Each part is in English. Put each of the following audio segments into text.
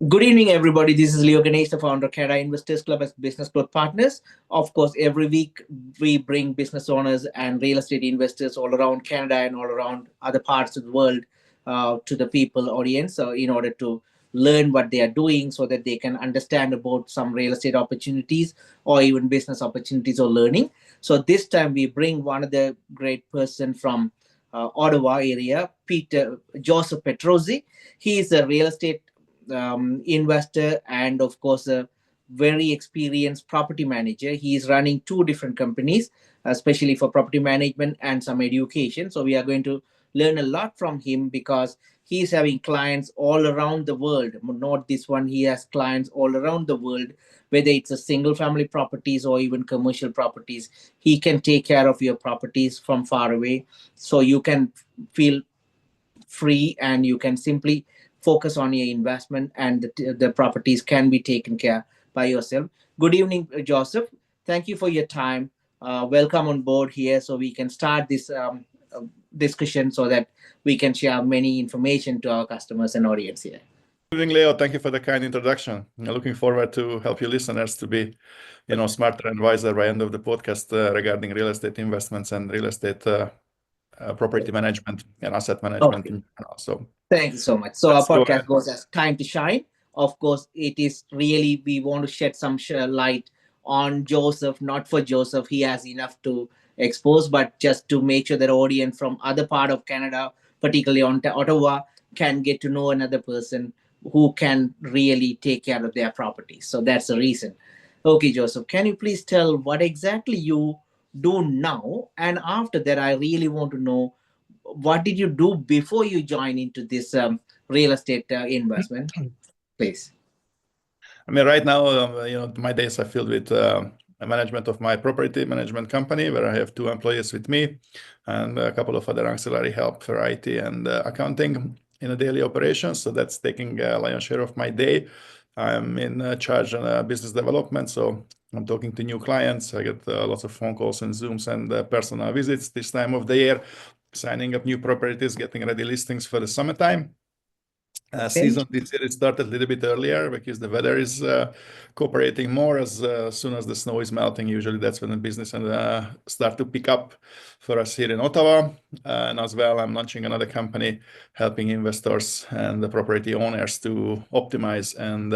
Good evening, everybody. This is Leo Ganeshan, the founder of Canada Investors Club as Business Growth Partners. Of course, every week we bring business owners and real estate investors all around Canada and all around other parts of the world to the people audience in order to learn what they are doing so that they can understand about some real estate opportunities or even business opportunities or learning. So this time we bring one of the great person from Ottawa area, Peter Jozsef Petroczi. He is a real estate investor and of course a very experienced property manager. He is running two different companies, especially for property management and some education. So we are going to learn a lot from him because he's having clients all around the world. Not this one, he has clients all around the world, whether it's a single family properties or even commercial properties. He can take care of your properties from far away, so you can feel free and you can simply focus on your investment and the properties can be taken care by yourself. Good evening, Joseph. Thank you for your time. Welcome on board here so we can start this discussion so that we can share many information to our customers and audience here. Good evening, Leo. Thank you for the kind introduction. I'm looking forward to help you listeners to be, smarter and wiser by end of the podcast regarding real estate investments and real estate property management and asset management in general. So thank you so much. So our podcast goes as Time to Shine. Of course, it is really, we want to shed some light on Joseph, not for Joseph. He has enough to expose, but just to make sure that audience from other part of Canada, particularly on Ottawa, can get to know another person who can really take care of their properties. So that's the reason. Okay, Joseph, can you please tell what exactly you do now? And after that, I really want to know what did you do before you joined into this real estate investment, please? I mean, right now, my days are filled with management of my property management company, where I have two employees with me and a couple of other auxiliary help for IT and accounting in a daily operations. So that's taking a lion's share of my day. I'm in charge of business development, so I'm talking to new clients. I get lots of phone calls and Zooms and personal visits this time of the year, signing up new properties, getting ready listings for the summertime. Season this year it started a little bit earlier because the weather is cooperating more. As soon as the snow is melting, usually that's when the business start to pick up for us here in Ottawa. And as well, I'm launching another company helping investors and the property owners to optimize and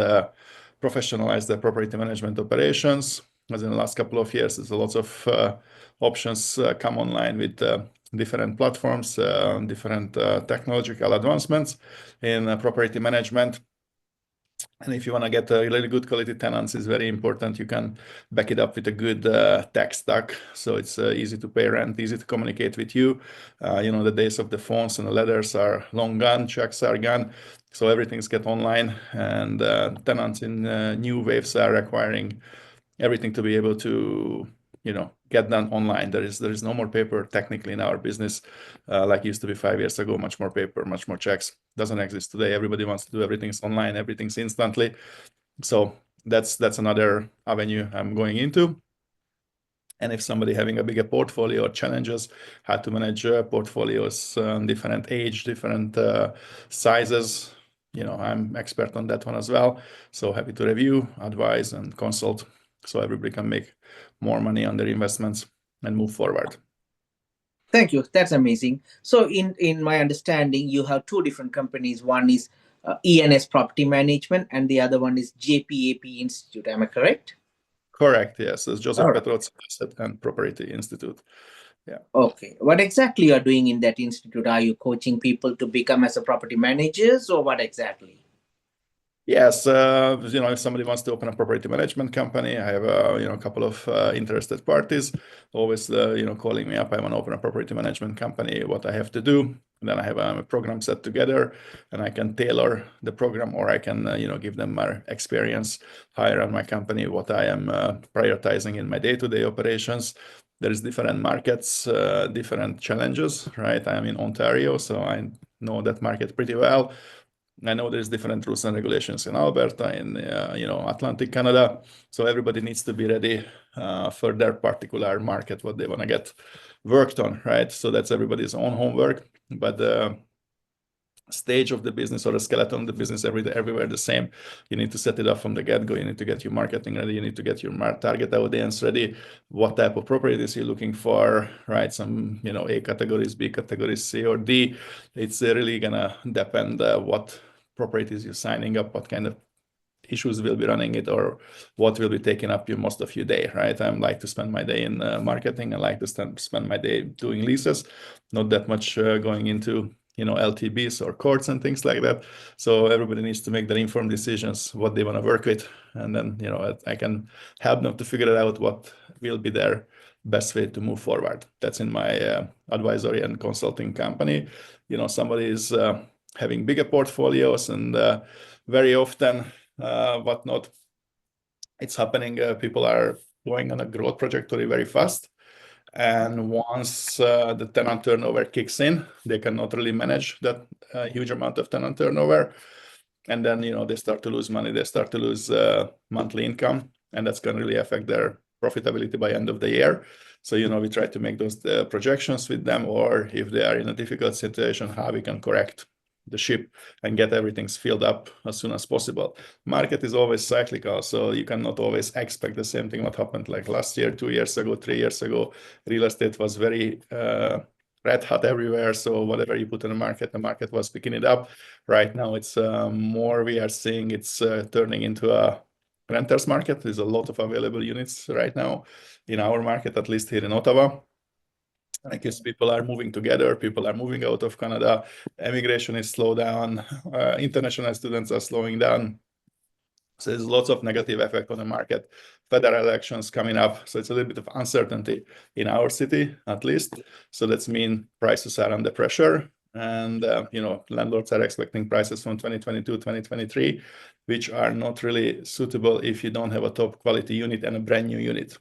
professionalize their property management operations. As in the last couple of years, there's a lot of options come online with different platforms, different technological advancements in property management. And if you want to get a really good quality tenants, it's very important you can back it up with a good tech stack. So it's easy to pay rent, easy to communicate with you. The days of the phones and the letters are long gone, checks are gone. So everything's get online, and tenants in new waves are requiring everything to be able to get done online. There is no more paper technically in our business like it used to be 5 years ago. Much more paper, much more checks. Doesn't exist today. Everybody wants to do everything's online, everything's instantly. So that's another avenue I'm going into. And if somebody having a bigger portfolio or challenges how to manage portfolios, different age, different sizes, I'm expert on that one as well. So happy to review, advise, and consult so everybody can make more money on their investments and move forward. Thank you. That's amazing. So in my understanding, you have two different companies. One is ENS Property Management and the other one is JPAP Institute. Am I correct? Correct, yes. It's Jozsef Petroczi Asset and Property Institute. Yeah. Okay. What exactly you are doing in that institute? Are you coaching people to become as a property managers or what exactly? Yes, if somebody wants to open a property management company, I have a couple of interested parties always calling me up. I want to open a property management company. What I have to do? And then I have a program set together, and I can tailor the program, or I can give them my experience, hire on my company what I am prioritizing in my day-to-day operations. There is different markets, different challenges, right? I'm in Ontario, so I know that market pretty well. I know there's different rules and regulations in Alberta, in Atlantic Canada. So everybody needs to be ready for their particular market, what they want to get worked on, right? So that's everybody's own homework. But stage of the business or the skeleton of the business everywhere the same. You need to set it up from the get-go. You need to get your marketing ready. You need to get your target audience ready. What type of properties you're looking for, right? Some, A categories, B categories, C or D. It's really gonna depend what properties you're signing up, what kind of issues will be running it, or what will be taking up most of your day, right? I like to spend my day in marketing. I like to spend my day doing leases, not that much going into LTBs or courts and things like that. So everybody needs to make their informed decisions what they want to work with, and then I can help them to figure it out what will be their best way to move forward. That's in my advisory and consulting company. Somebody is having bigger portfolios, and very often whatnot, it's happening. People are going on a growth trajectory very fast. And once the tenant turnover kicks in, they cannot really manage that huge amount of tenant turnover. And then, they start to lose money. They start to lose monthly income. And that's going to really affect their profitability by end of the year. So, we try to make those projections with them, or if they are in a difficult situation, how we can correct the ship and get everything filled up as soon as possible. Market is always cyclical, so you cannot always expect the same thing what happened like last year, 2 years ago, 3 years ago. Real estate was very red hot everywhere, so whatever you put in the market was picking it up. Right now it's more, we are seeing it's turning into a renters market. There's a lot of available units right now in our market, at least here in Ottawa. I guess people are moving together, people are moving out of Canada, immigration is slowed down, international students are slowing down. So there's lots of negative effect on the market. Federal elections coming up, so it's a little bit of uncertainty in our city, at least. So that's mean prices are under pressure, and landlords are expecting prices from 2022, 2023, which are not really suitable if you don't have a top quality unit and a brand new unit.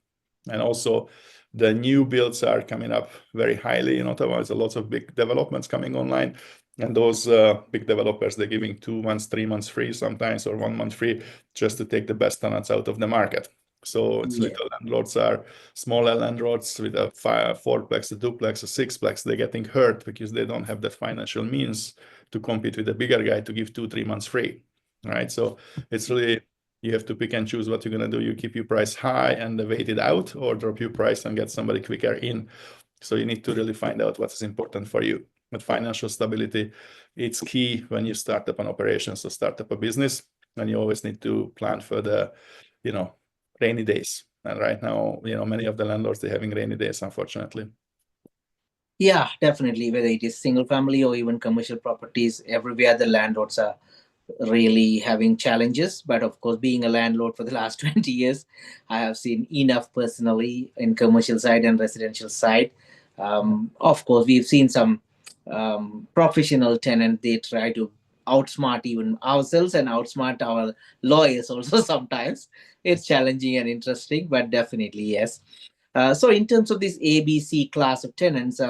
And also, the new builds are coming up very highly in Ottawa. There's a lot of big developments coming online. And those big developers, they're giving 2 months, 3 months free sometimes, or 1 month free, just to take the best tenants out of the market. So it's little landlords are smaller landlords with a 4-plex, a 2-plex, a 6-plex. They're getting hurt because they don't have the financial means to compete with the bigger guy to give 2-3 months free, right? So it's really, you have to pick and choose what you're going to do. You keep your price high and wait it out, or drop your price and get somebody quicker in. So you need to really find out what is important for you. But financial stability, it's key when you start up an operation, so start up a business, and you always need to plan for the, rainy days. And right now, many of the landlords, they're having rainy days, unfortunately. Yeah, definitely. Whether it is single family or even commercial properties, everywhere the landlords are really having challenges. But of course, being a landlord for the last 20 years, I have seen enough personally in commercial side and residential side. Of course, we've seen some professional tenant, they try to outsmart even ourselves and outsmart our lawyers also sometimes. It's challenging and interesting, but definitely yes. So in terms of this ABC class of tenants,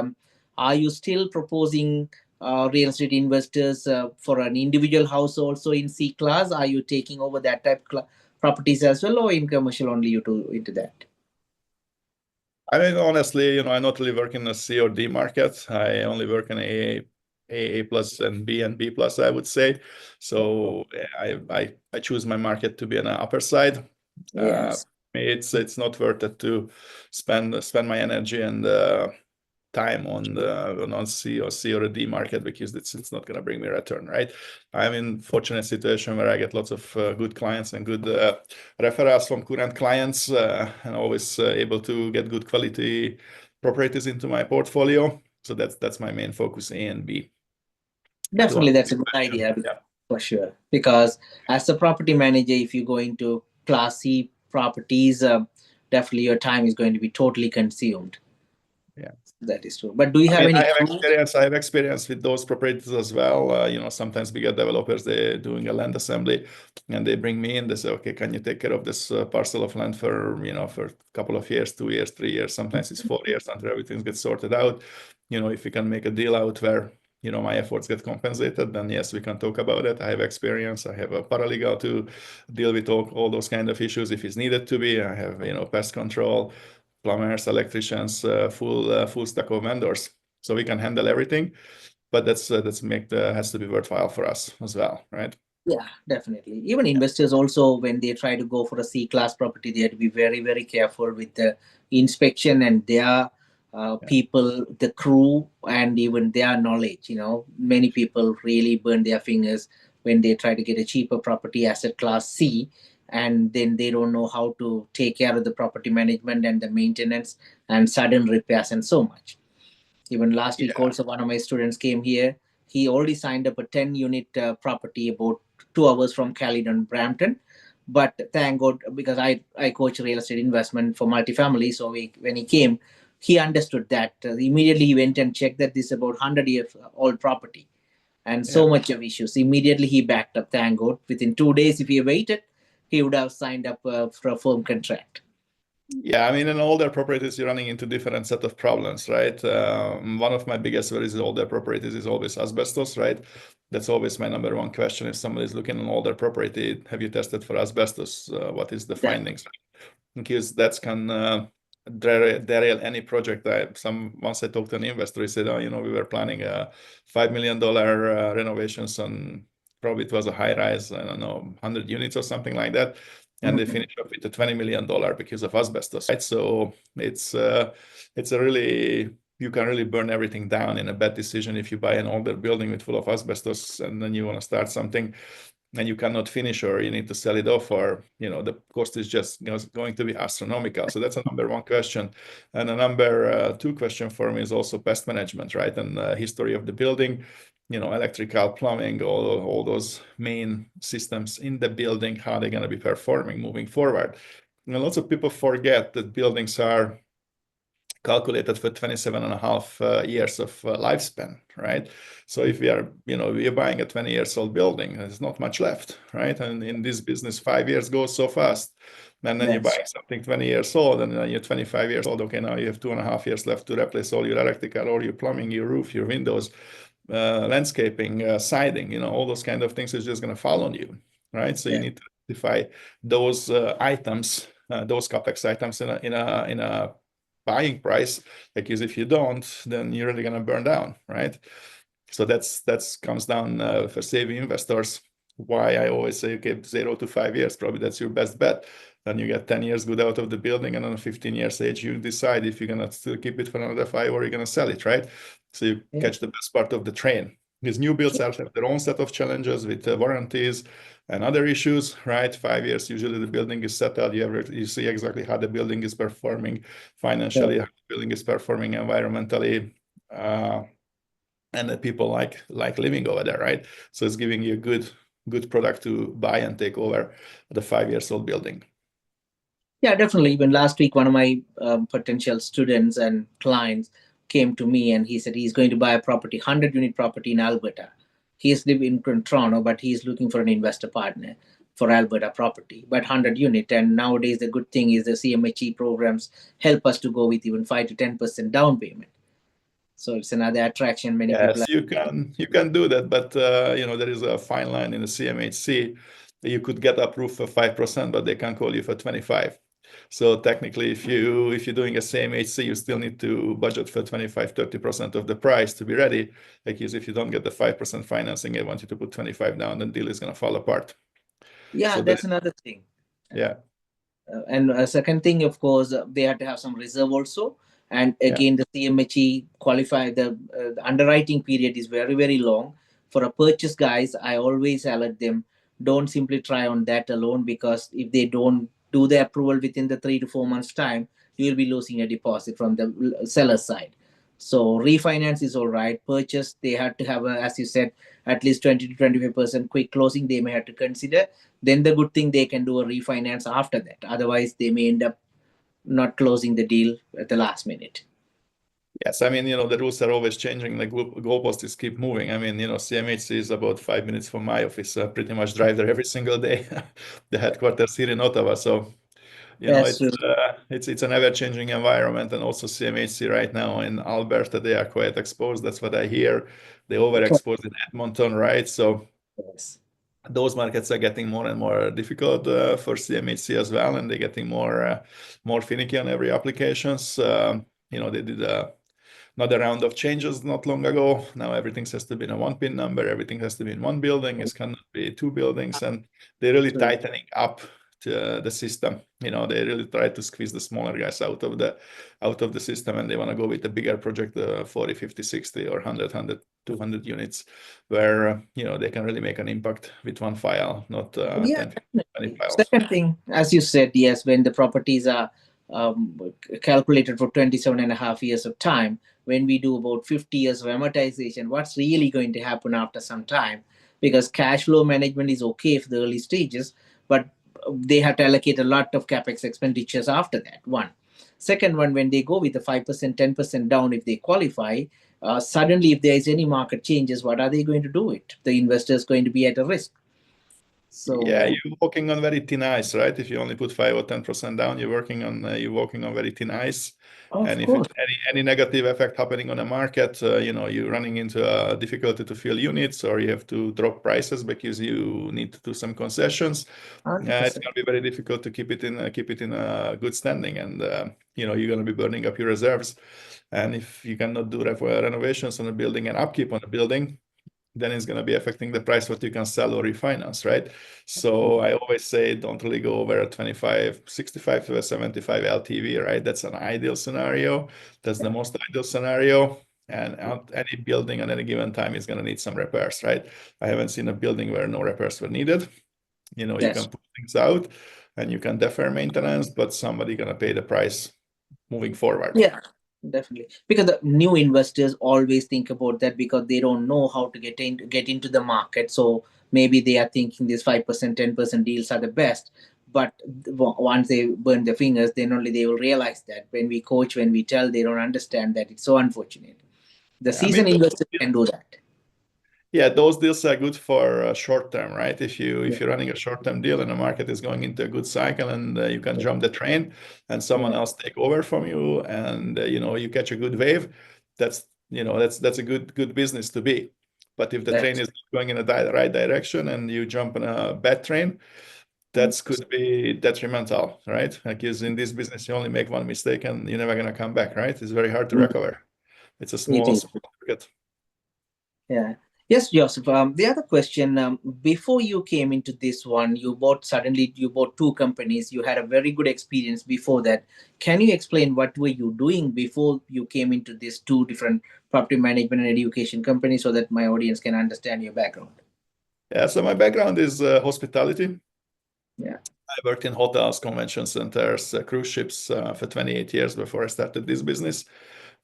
are you still proposing real estate investors for an individual house also in C class? Are you taking over that type of properties as well, or in commercial only you do into that? I mean, honestly, I not really work in the C or D market. I only work in A plus and B plus, I would say. So I choose my market to be on the upper side. Yes. It's not worth it to spend my energy and time on the non-C or a D market, because it's not going to bring me a return, right? I'm in fortunate situation where I get lots of good clients and good referrals from current clients, and always able to get good quality properties into my portfolio. So that's my main focus, A and B. Definitely, that's a good idea. Yeah. For sure. Because as a property manager, if you go into class C properties, definitely your time is going to be totally consumed. Yeah. That is true. But do you have any? I have experience with those properties as well. Sometimes bigger developers, they're doing a land assembly, and they bring me in. They say, "Okay, can you take care of this parcel of land for for a couple of years, 2 years, 3 years? Sometimes it's 4 years until everything gets sorted out. If we can make a deal out where my efforts get compensated, then yes, we can talk about it. I have experience. I have a paralegal to deal with all those kind of issues if it's needed to be. I have pest control, plumbers, electricians, full stack of vendors, so we can handle everything. but that's has to be worthwhile for us as well, right? Yeah, definitely. Even investors also, when they try to go for a C-class property, they have to be very, very careful with the inspection and their Yeah. people, the crew, and even their knowledge. Many people really burn their fingers when they try to get a cheaper property asset class C, and then they don't know how to take care of the property management and the maintenance and sudden repairs and so much. Even last week, Yeah. also, one of my students came here. He already signed up a 10 unit property about 2 hours from Caledon, Brampton. But thank God, because I coach real estate investment for multifamily. So when he came, he understood that. Immediately, he went and checked that this is about 100-year old property and Yeah. so much of issues. Immediately, he backed up, thank God. Within 2 days, if he waited, he would have signed up for a firm contract. Yeah, I mean, in older properties, you're running into different set of problems, right? One of my biggest worries in older properties is always asbestos, right? That's always my number one question. If somebody's looking at an older property, have you tested for asbestos? What is the That, findings? Because that can derail any project. Once I talked to an investor, he said, "Oh, we were planning a $5 million renovations on, probably it was a high rise, I don't know, 100 units or something like that, and they Mhm. finished up with a $20 million because of asbestos, right?" So it's a really, you can really burn everything down in a bad decision if you buy an older building with full of asbestos and then you want to start something and you cannot finish, or you need to sell it off, or the cost is just going to be astronomical. So that's a number one question. And a number two question for me is also pest management, right? And history of the building, electrical, plumbing, all those main systems in the building, how they're going to be performing moving forward. And lots of people forget that buildings are calculated for 27 and a half years of lifespan, right? So if we are buying a 20 years old building, there's not much left, right? And in this business, 5 years goes so fast. And then you're That's buying something 20 years old, and then you're 25 years old. Okay, now you have 2.5 years left to replace all your electrical, all your plumbing, your roof, your windows, landscaping, siding, all those kind of things is just going to fall on you, right? So you yeah. need to identify those items, those capex items in a buying price, because if you don't, then you're really going to burn down, right? So that's comes down for saving investors. Why I always say, okay, 0 to 5 years, probably that's your best bet. Then you get 10 years good out of the building, and on 15 years age, you decide if you're gonna still keep it for another 5 or you're gonna sell it, right? So you Yeah. catch the best part of the train. These new builds have their own set of challenges with warranties and other issues, right? 5 years, usually the building is settled. You see exactly how the building is performing financially, how the building is performing environmentally, and that people like living over there, right? So it's giving you a good product to buy and take over the 5 years old building. Yeah, definitely. Even last week, one of my potential students and clients came to me and he said he's going to buy a property, 100-unit property in Alberta. He's living in Toronto, but he's looking for an investor partner for Alberta property, but 100-unit. And nowadays, the good thing is the CMHE programs help us to go with even 5 to 10% down payment. So it's another attraction. Many people Yes, you can do that, but there is a fine line in the CMHC. You could get approved for 5%, but they can call you for 25. So technically, if you're doing a CMHC, you still need to budget for 25-30% of the price to be ready. Because if you don't get the 5% financing, they want you to put 25 down, the deal is going to fall apart. yeah, So that's another thing. yeah, And a second thing, of course, they had to have some reserve also. And yeah. again, the CMHE qualify the underwriting period is very, very long. For a purchase, guys, I always alert them, don't simply try on that alone, because if they don't do the approval within the 3 to 4 months time, you'll be losing a deposit from the seller side. So refinance is all right. Purchase, they had to have, as you said, at least 20 to 25% quick closing they may have to consider. Then the good thing, they can do a refinance after that. Otherwise, they may end up not closing the deal at the last minute. Yes, I mean, the rules are always changing. The goalposts keep moving. I mean, CMHC is about 5 minutes from my office. I pretty much drive there every single day. The headquarters here in Ottawa. So, That's it's true. it's an ever-changing environment, and also CMHC right now in Alberta, they are quite exposed. That's what I hear. They overexposed in Edmonton, right? So Yes. those markets are getting more and more difficult for CMHC as well, and they're getting more finicky on every applications. They did another round of changes not long ago. Now everything has to be in a one PIN number. Everything has to be in one building. It cannot be two buildings, and they're really tightening up to the system. They really try to squeeze the smaller guys out of the system, and they want to go with a bigger project, 40, 50, 60, or 100, 200 units, where they can really make an impact with one file, not 10, 20 files. Second thing, as you said, yes, when the properties are calculated for 27 and a half years of time, when we do about 50 years of amortization, what's really going to happen after some time? Because cash flow management is okay for the early stages, but they have to allocate a lot of capex expenditures after that. One. Second one, when they go with the 5%, 10% down, if they qualify, suddenly if there is any market changes, what are they going to do it? The investor is going to be at a risk. So yeah, you're walking on very thin ice, right? If you only put 5 or 10% down, you're walking on very thin ice. And if it's any negative effect happening on the market, you're running into a difficulty to fill units, or you have to drop prices because you need to do some concessions. It's going to be very difficult to keep it in a good standing, and you're going to be burning up your reserves. And if you cannot do renovations on a building and upkeep on a building, then it's going to be affecting the price what you can sell or refinance, right? So I always say don't really go over a 25, 65 to a 75 LTV, right? That's an ideal scenario. That's the most ideal scenario. And any building at any given time is going to need some repairs, right? I haven't seen a building where no repairs were needed. You can put things out and you can defer maintenance, but somebody going to pay the price moving forward. Yeah, definitely. Because the new investors always think about that because they don't know how to get into the market. So maybe they are thinking these 5%, 10% deals are the best. But once they burn their fingers, then only they will realize that when we coach, when we tell, they don't understand that. It's so unfortunate. The seasoned investor can do that. Yeah, those deals are good for short term, right? If you're running a short term deal and the market is going into a good cycle, and you can jump the train and someone else take over from you, and you catch a good wave, that's a good business to be. But if the train is going in the right direction and you jump on a bad train, that could be detrimental, right? Because in this business, you only make one mistake and you're never going to come back, right? It's very hard to recover. It's a small market. Yeah. Yes, Joseph. The other question, before you came into this one, you bought two companies. You had a very good experience before that. Can you explain what were you doing before you came into these two different property management and education companies so that my audience can understand your background? Yeah, so my background is hospitality. Yeah. I worked in hotels, convention centers, cruise ships for 28 years before I started this business.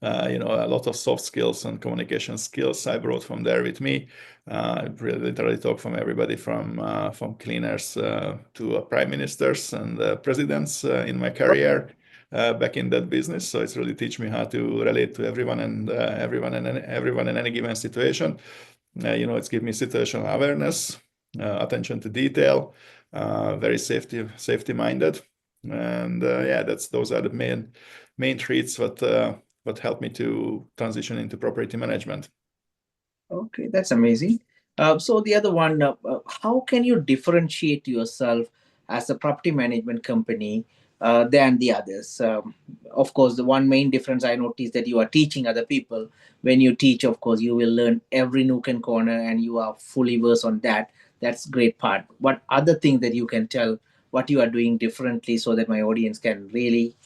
A lot of soft skills and communication skills I brought from there with me. I really literally talk from everybody from cleaners to prime ministers and presidents in my career back in that business. So it's really teach me how to relate to everyone and everyone in any given situation. It's give me situational awareness, attention to detail, very safety minded, and those are the main traits what helped me to transition into property management. Okay, that's amazing. So the other one, how can you differentiate yourself as a property management company than the others? Of course, the one main difference I noticed that you are teaching other people. When you teach, of course, you will learn every nook and corner, and you are fully versed on that. That's great part. What other thing that you can tell what you are doing differently so that my audience can really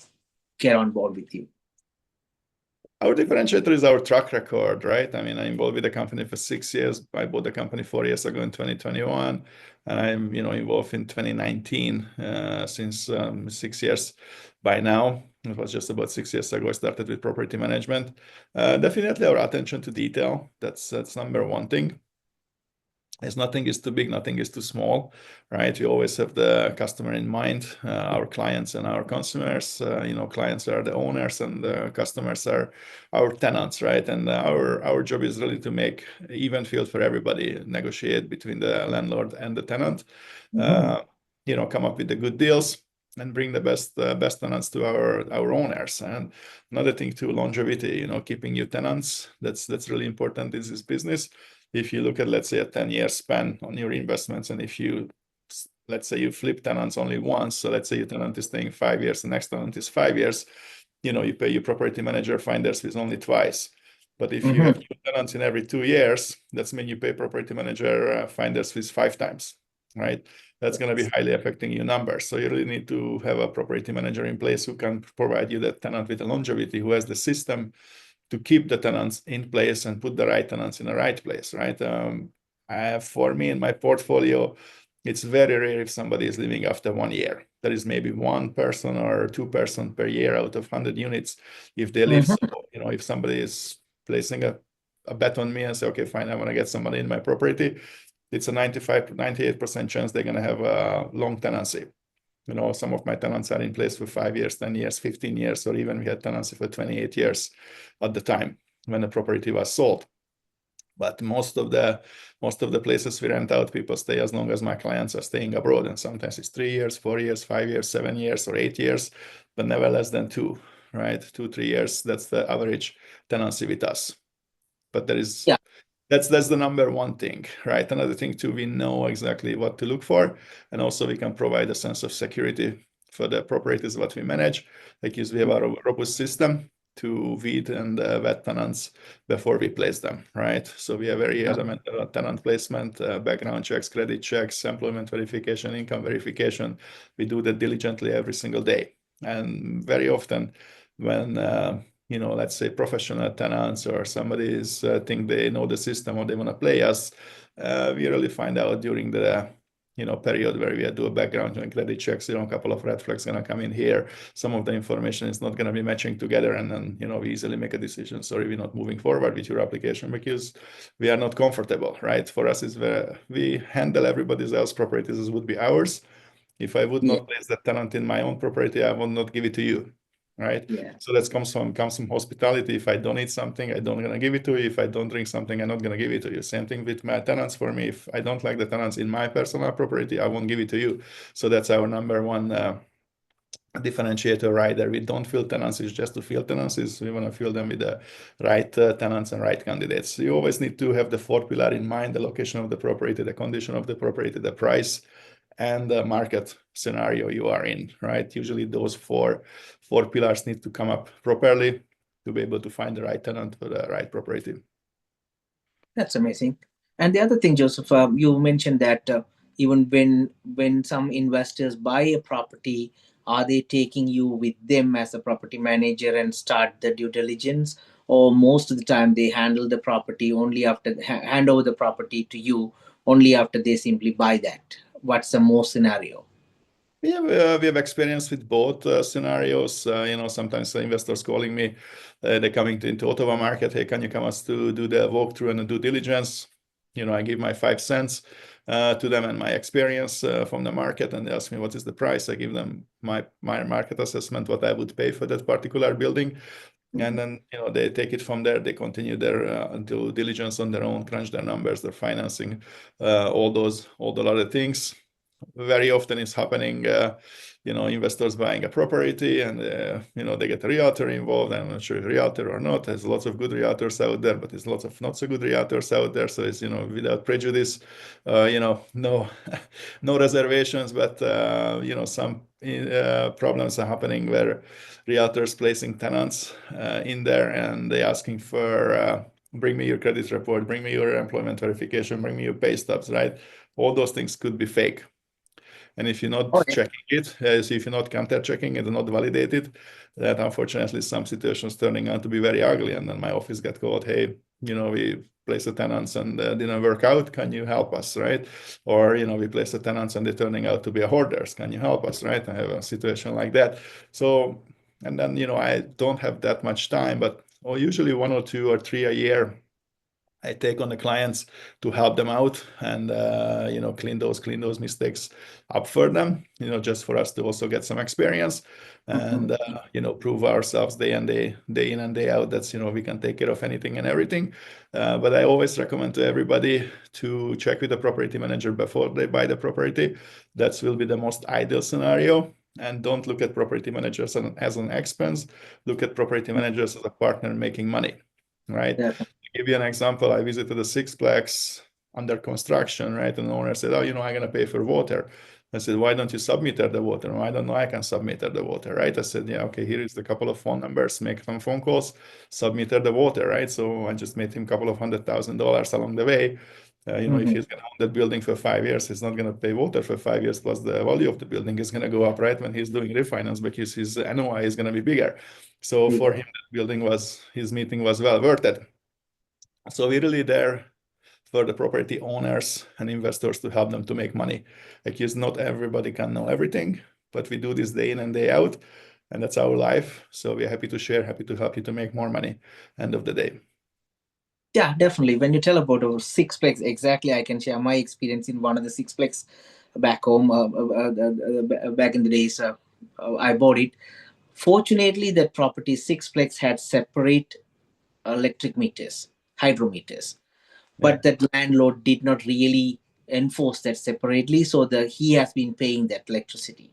get on board with you? Our differentiator is our track record, right? I mean, I'm involved with the company for 6 years. I bought the company 4 years ago in 2021, and I'm, involved in 2019 since 6 years by now. It was just about 6 years ago I started with property management. Definitely our attention to detail. That's number one thing. As nothing is too big, nothing is too small, right? We always have the customer in mind, our clients and our consumers. Clients are the owners and the customers are our tenants, right? And our job is really to make even field for everybody, negotiate between the landlord and the tenant, come up with the good deals and bring the best tenants to our owners. And another thing too, longevity, keeping your tenants, that's really important in this business. If you look at, let's say, a 10-year span on your investments, and let's say you flip tenants only once, so let's say your tenant is staying 5 years, the next tenant is 5 years, you pay your property manager finder's fees only twice. But if you have Mm-hmm. new tenants in every 2 years, that's mean you pay property manager finder's fees 5 times, right? That's going to be highly affecting your numbers. So you really need to have a property manager in place who can provide you that tenant with a longevity, who has the system to keep the tenants in place and put the right tenants in the right place, right? For me in my portfolio, it's very rare if somebody is leaving after 1 year. There is maybe one person or two person per year out of 100 units if they leave. So, Mm-hmm. if somebody is placing a bet on me and say, okay, fine, I want to get somebody in my property, it's a 95 to 98% chance they're going to have a long tenancy. Some of my tenants are in place for 5 years, 10 years, 15 years, or even we had tenancy for 28 years at the time when the property was sold. But most of the places we rent out, people stay as long as my clients are staying abroad, and sometimes it's 3 years, 4 years, 5 years, 7 years, or 8 years, but never less than two, right? 2, 3 years. That's the average tenancy with us. But Yeah. that's the number one thing, right? Another thing too, we know exactly what to look for, and also we can provide a sense of security for the properties what we manage. Like we have a robust system to weed and vet tenants before we place them, right? So we are very adamant about tenant placement, background checks, credit checks, employment verification, income verification. We do that diligently every single day, and very often when let's say professional tenants or somebody is think they know the system or they want to play us, we really find out during the period where we do a background and credit checks. A couple of red flags gonna come in here. Some of the information is not gonna be matching together, and then we easily make a decision. Sorry, we're not moving forward with your application because we are not comfortable, right? For us, is where we handle everybody else's properties as would be ours. If I would Yeah. not place the tenant in my own property, I will not give it to you, right? Yeah. So that comes from hospitality. If I don't eat something, I don't gonna give it to you. If I don't drink something, I'm not gonna give it to you. Same thing with my tenants. For me, if I don't like the tenants in my personal property, I won't give it to you. So that's our number one differentiator, right there. We don't fill tenancies just to fill tenancies. We want to fill them with the right tenants and right candidates. You always need to have the fourth pillar in mind: the location of the property, the condition of the property, the price, and the market scenario you are in, right? Usually those four pillars need to come up properly to be able to find the right tenant for the right property. That's amazing. And the other thing, Joseph, you mentioned that even when some investors buy a property, are they taking you with them as a property manager and start the due diligence, or most of the time they handle the property only after hand over the property to you only after they simply buy that? What's the most scenario? We have experience with both scenarios. Sometimes the investors calling me, they're coming into Ottawa market. Hey, can you come us to do the walkthrough and the due diligence? I give my 5 cents to them and my experience from the market, and they ask me what is the price. I give them my market assessment, what I would pay for that particular building. And then they take it from there. They continue their due diligence on their own, crunch their numbers, their financing, all the other things. Very often it's happening, investors buying a property and, they get a realtor involved. I'm not sure if realtor or not. There's lots of good realtors out there, but there's lots of not so good realtors out there. So it's, without prejudice, no, no reservations, but, some problems are happening where realtors placing tenants in there, and they asking for, bring me your credit report, bring me your employment verification, bring me your pay stubs, right? All those things could be fake. And if you're not Oh, yeah. checking it, so if you're not counter checking it and not validated, that unfortunately some situations turning out to be very ugly. And then my office got called, hey, we placed the tenants and didn't work out. Can you help us, right? Or, we placed the tenants and they're turning out to be a hoarders. Can you help us, right? I have a situation like that. So, and then, I don't have that much time, but usually 1 or 2 or 3 a year, I take on the clients to help them out and clean those mistakes up for them. Just for us to also get some experience Mhm. and prove ourselves day in and day out. That's we can take care of anything and everything. But I always recommend to everybody to check with the property manager before they buy the property. That will be the most ideal scenario. And don't look at property managers as an expense. Look at property managers as a partner making money, right? Yeah. Give you an example. I visited a sixplex under construction, right? And the owner said, "Oh, I'm going to pay for water." I said, why don't you submeter the water? No, I don't know, I can submeter the water, right? I said, yeah, okay, here is the couple of phone numbers, make some phone calls, submeter the water, right? So I just made him a couple of $100,000 along the way. If Mhm. he's going to own that building for 5 years, he's not going to pay water for 5 years, plus the value of the building is going to go up, right? When he's doing refinance, because his NOI is going to be bigger. So for him, his meeting was well worth it. So we're really there for the property owners and investors to help them to make money. Because not everybody can know everything, but we do this day in and day out, and that's our life. So we're happy to share, happy to help you to make more money end of the day. Yeah, definitely. When you tell about a sixplex, exactly, I can share my experience in one of the sixplex back home. Back in the days, I bought it. Fortunately, that property sixplex had separate electric meters, hydrometers, Yeah. but that landlord did not really enforce that separately, so he has been paying that electricity.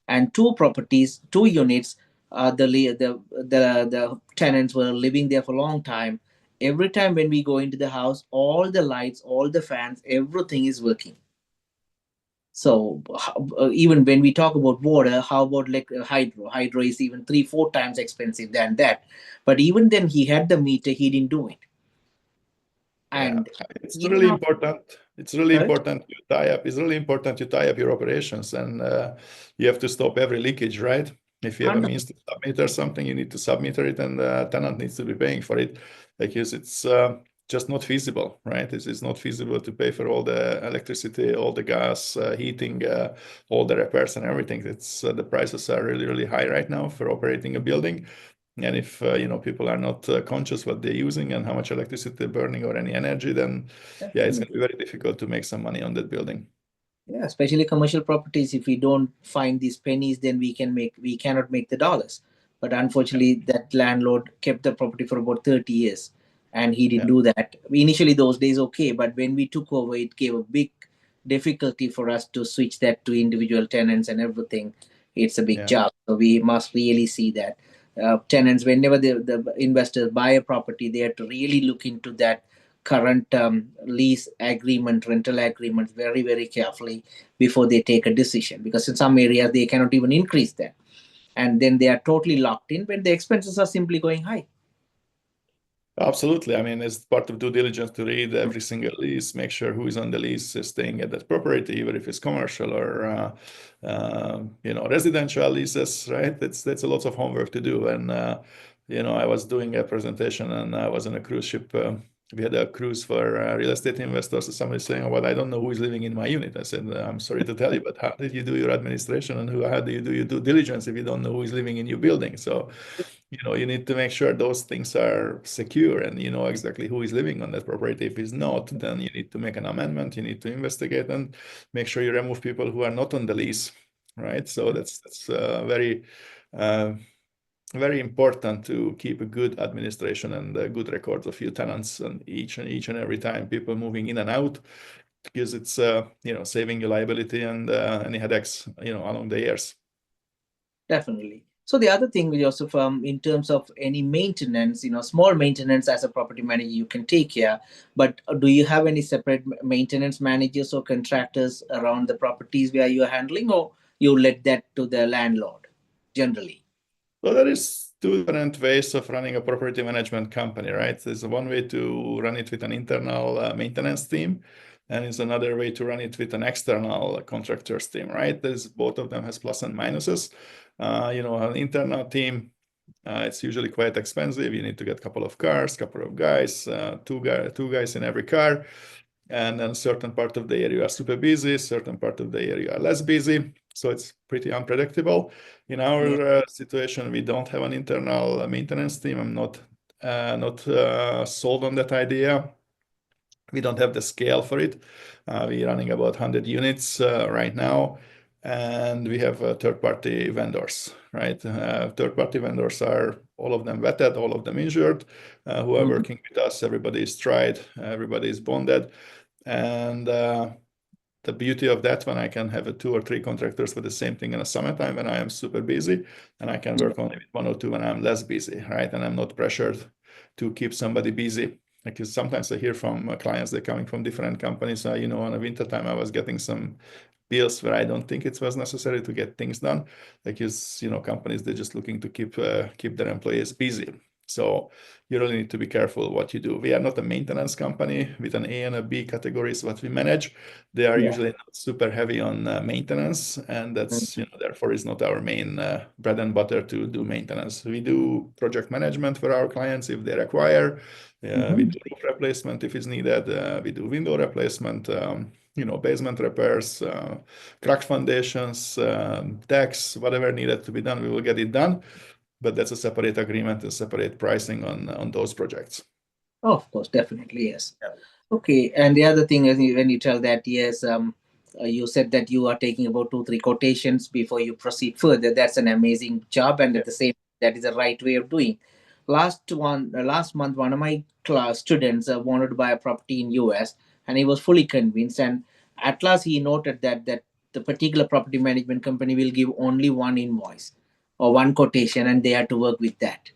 And two properties, two units, the tenants were living there for a long time. Every time when we go into the house, all the lights, all the fans, everything is working. So even when we talk about water, how about like hydro? Hydro is even 3-4 times expensive than that. But even then, he had the meter, he didn't do it. Yeah, And it's even really after, important. It's really sorry? important you tie up. It's really important you tie up your operations, and you have to stop every leakage, right? If you have a 100. means to submeter something, you need to submeter it, and the tenant needs to be paying for it, because it's just not feasible, right? It's not feasible to pay for all the electricity, all the gas, heating, all the repairs and everything. It's the prices are really, really high right now for operating a building. And if people are not conscious what they're using and how much electricity they're burning or any energy, then yeah, it's going to be very difficult to make some money on that building. Yeah, especially commercial properties. If we don't find these pennies, then we cannot make the dollars. But Yeah, unfortunately, that landlord kept the property for about 30 years, and he didn't yeah, do that. Initially, those days okay, but when we took over, it gave a big difficulty for us to switch that to individual tenants and everything. It's a big yeah, job, so we must really see that tenants, whenever the investors buy a property, they have to really look into that current lease agreement, rental agreements very, very carefully before they take a decision. Because in some areas, they cannot even increase that. And then they are totally locked in when the expenses are simply going high. absolutely. I mean, it's part of due diligence to read every single lease, make sure who is on the lease is staying at that property, even if it's commercial or residential leases, right? That's a lot of homework to do. And I was doing a presentation, and I was on a cruise ship. We had a cruise for real estate investors. And somebody saying, "Oh, well, I don't know who is living in my unit." I said, "I'm sorry to tell you, but how did you do your administration, and how do you do your due diligence if you don't know who is living in your building?" So you need to make sure those things are secure, and you know exactly who is living on that property. If it's not, then you need to make an amendment, you need to investigate and make sure you remove people who are not on the lease, right? So that's very uh, very important to keep a good administration and good records of your tenants, and each and every time people moving in and out, because it's saving you liability and any headaches along the years. Definitely. So the other thing, Joseph, in terms of any maintenance, small maintenance as a property manager, you can take care. But do you have any separate maintenance managers or contractors around the properties where you are handling, or you let that to the landlord generally? So there is two different ways of running a property management company, right? There's one way to run it with an internal maintenance team, and it's another way to run it with an external contractors team, right? There's both of them has plus and minuses. An internal team, it's usually quite expensive. You need to get a couple of cars, couple of guys, two guys in every car. And then certain part of the area you are super busy, certain part of the area you are less busy. So it's pretty unpredictable. In Yeah. our situation, we don't have an internal maintenance team. I'm not sold on that idea. We don't have the scale for it. We're running about 100 units right now, and we have third-party vendors, right? Third-party vendors are all of them vetted, all of them insured, who are Mhm. working with us. Everybody is tried, everybody is bonded, and the beauty of that one, I can have 2 or 3 contractors for the same thing in the summertime when I am super busy, and I can work only with 1 or 2 when I'm less busy, right? And I'm not pressured to keep somebody busy Because sometimes I hear from clients, they're coming from different companies. You know, on a winter time, I was getting some bills where I don't think it was necessary to get things done. Because, you know, companies, they're just looking to keep their employees busy. So you really need to be careful what you do. We are not a maintenance company with an A and a B categories what we manage. They are Yeah. usually not super heavy on maintenance, and that's, you know, therefore is not our main bread and butter to do maintenance. We do project management for our clients if they require. We Mhm. do roof replacement if it's needed. We do window replacement. You know, basement repairs, crack foundations, decks, whatever needed to be done, we will get it done. But that's a separate agreement and separate pricing on those projects. Oh, of course, definitely, yes. Yeah. Okay, and the other thing is when you tell that, yes, you said that you are taking about two, three quotations before you proceed further. That's an amazing job, and Yeah. at the same, that is the right way of doing. Last month, one of my class students wanted to buy a property in US, and he was fully convinced. And at last, he noted that the particular property management company will give only one invoice or one quotation, and they had to work with that.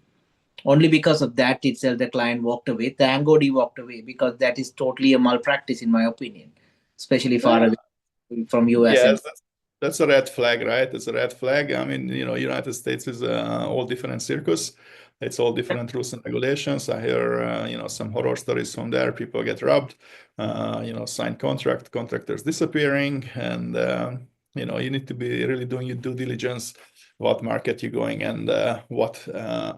Only because of that itself, the client walked away. Thank God he walked away, because that is totally a malpractice, in my opinion, especially far away from US. And Yes, that's a red flag, right? It's a red flag. I mean, you know, United States is all different circus. It's all different rules and regulations. I hear, you know, some horror stories from there. People get robbed, you know, sign contractors disappearing, and you know, you need to be really doing your due diligence, what market you're going and what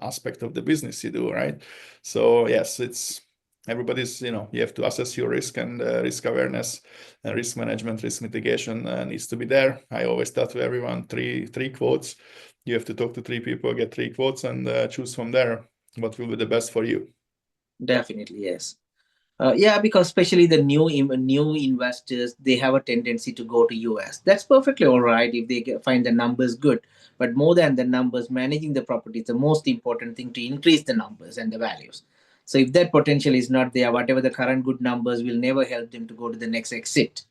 aspect of the business you do, right? So yes, it's everybody's, you know, you have to assess your risk and risk awareness and risk management, risk mitigation needs to be there. I always tell to everyone three quotes. You have to talk to three people, get three quotes, and choose from there what will be the best for you. definitely, yes. Yeah, because especially the new investors, they have a tendency to go to US. That's perfectly all right if they find the numbers good. But more than the numbers, managing the property is the most important thing to increase the numbers and the values. So if that potential is not there, whatever the current good numbers will never help them to go to the next exit.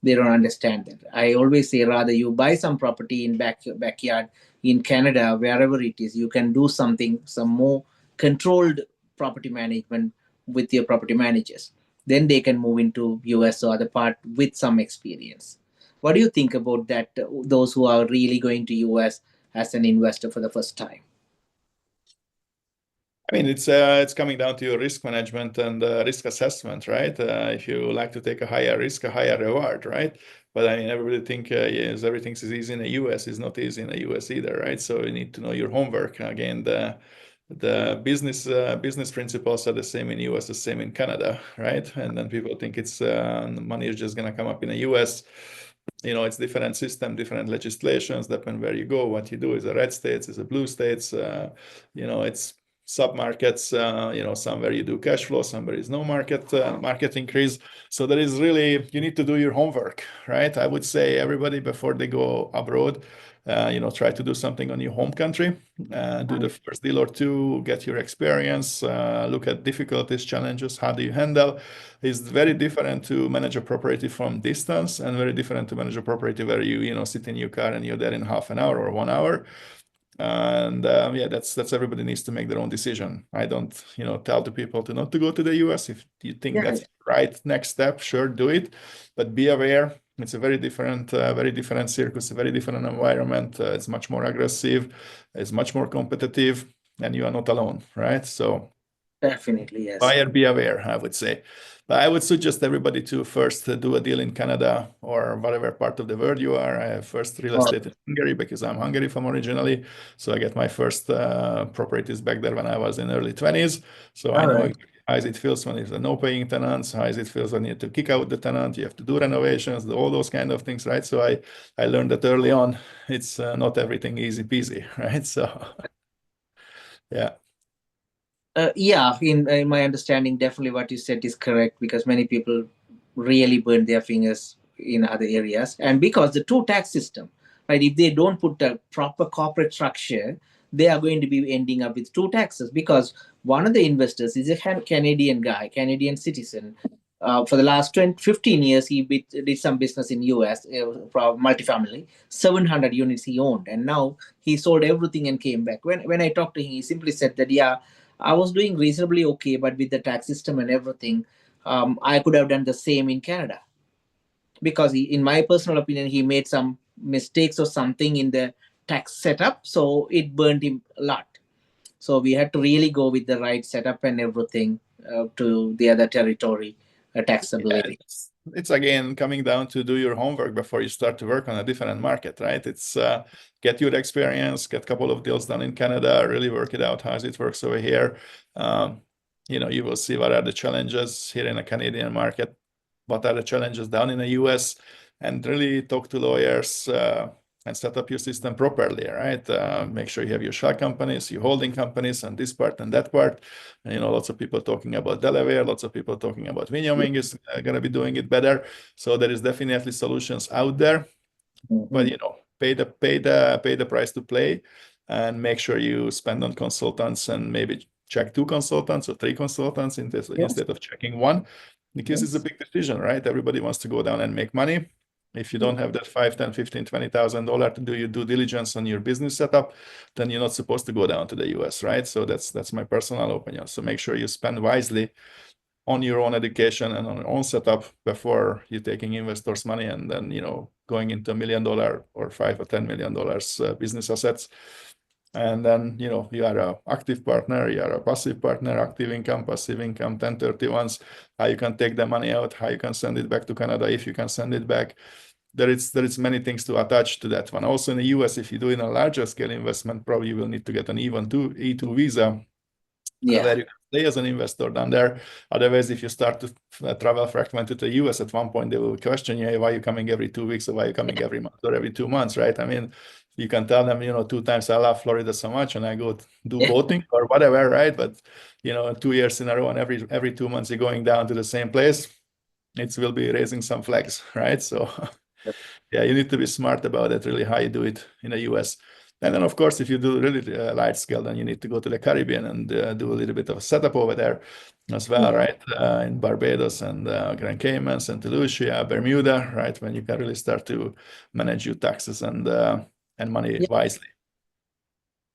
They don't understand that. I always say rather you buy some property in backyard in Canada, wherever it is, you can do something, some more controlled property management with your property managers. Then they can move into US or other part with some experience. What do you think about that? Those who are really going to US as an investor for the first time? I mean, it's coming down to your risk management and risk assessment, right? If you like to take a higher risk, a higher reward, right? But I mean, everybody think yes, everything is easy in the US. Is not easy in the US either, right? So you need to know your homework. Again, the business principles are the same in US, the same in Canada, right? And then people think it's money is just gonna come up in the US. You know, it's different system, different legislations, depend where you go. What you do is a red states, is a blue states. You know, it's sub-markets, you know, somewhere you do cash flow, somewhere is no market increase. So there is really, you need to do your homework, right? I would say everybody before they go abroad, you know, try to do something on your home country, do the first deal or two, get your experience, look at difficulties, challenges, how do you handle. It's very different to manage a property from distance and very different to manage a property where you know, sit in your car and you're there in half an hour or 1 hour. And yeah, that's everybody needs to make their own decision. I don't, you know, tell the people to not to go to the US. If you think Yeah, that's the right next step, sure, do it, but be aware. It's a very different circus, a very different environment. It's much more aggressive, it's much more competitive, and you are not alone, right? So definitely, yes. buyer be aware, I would say. But I would suggest everybody to first do a deal in Canada or whatever part of the world you are. I have first real All estate in Hungary because I'm Hungary from originally. So I get my first properties back there when I was in early 20s. So I all know right. exactly how it feels when it's a no paying tenants, how it feels when you have to kick out the tenant, you have to do renovations, all those kind of things, right? So I learned that early on. It's not everything easy peasy, right? So yeah. Yeah, in my understanding, definitely what you said is correct, because many people really burn their fingers in other areas. And because the two tax system, right, if they don't put a proper corporate structure, they are going to be ending up with two taxes, because one of the investors is a Canadian guy, Canadian citizen. For the last 20, 15 years, he did some business in US, multifamily, 700 units he owned. And now he sold everything and came back. When I talked to him, he simply said that, yeah, I was doing reasonably okay, but with the tax system and everything, I could have done the same in Canada, because in my personal opinion, he made some mistakes or something in the tax setup, so it burned him a lot. So we had to really go with the right setup and everything to the other territory, Yeah, taxability. it's again coming down to do your homework before you start to work on a different market, right? It's get your experience, get a couple of deals done in Canada, really work it out how it works over here. Um, you will see what are the challenges here in a Canadian market, what are the challenges down in the US, and really talk to lawyers and set up your system properly, right? Make sure you have your shell companies, your holding companies, and this part and that part. And, lots of people talking about Delaware, lots of people talking about Wyoming is going to be doing it better. So there is definitely solutions out there, but Mhm. pay the price to play, and make sure you spend on consultants and maybe check 2 consultants or 3 consultants Yes, instead of checking one, because it's a yes, big decision, right? Everybody wants to go down and make money. If you yeah, don't have that 5, 10, 15, $20,000 to do your due diligence on your business setup, then you're not supposed to go down to the US, right? So that's my personal opinion. So make sure you spend wisely on your own education and on your own setup before you're taking investors' money and then going into $1 million or $5 or $10 million business assets. And then you are a active partner, you are a passive partner, active income, passive income, 1031s, how you can take the money out, how you can send it back to Canada if you can send it back. There is many things to attach to that one. Also in the US, if you do in a larger scale investment, probably you will need to get an E2 visa yeah, where you can stay as an investor down there. Otherwise, if you start to travel frequently to the US, at one point they will question you, hey, why are you coming every 2 weeks, or why are you coming every month or every 2 months, right? I mean, you can tell them, 2 times I love Florida so much and I go do yeah, boating or whatever, right? But 2 years in a row and every 2 months you're going down to the same place, it will be raising some flags, right? So yeah, you need to be smart about it, really how you do it in the US. And then, of course, if you do really large scale, then you need to go to the Caribbean and do a little bit of a setup over there as well, yeah. right? In Barbados and Grand Cayman, St. Lucia, Bermuda, right? When you can really start to manage your taxes and money wisely.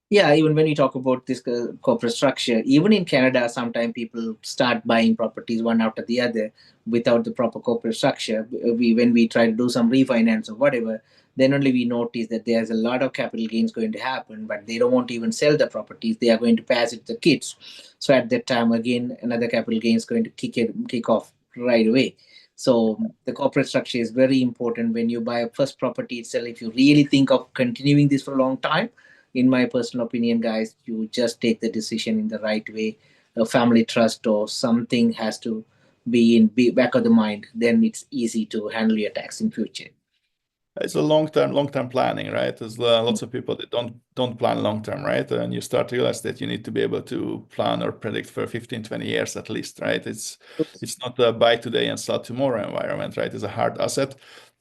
Yeah, even when you talk about this corporate structure, even in Canada, sometimes people start buying properties one after the other without the proper corporate structure. When we try to do some refinance or whatever, then only we notice that there's a lot of capital gains going to happen, but they don't want to even sell the properties. They are going to pass it to the kids. So at that time, again, another capital gain is going to kick off right away. So the corporate structure is very important when you buy a first property itself. If you really think of continuing this for a long time, in my personal opinion, guys, you just take the decision in the right way. A family trust or something has to be back of the mind. Then it's easy to handle your tax in future. It's a long-term planning, right? There's lots of people that don't plan long-term, right? And you start to realize that you need to be able to plan or predict for 15, 20 years at least, right? It's not a buy today and sell tomorrow environment, right? It's a hard asset.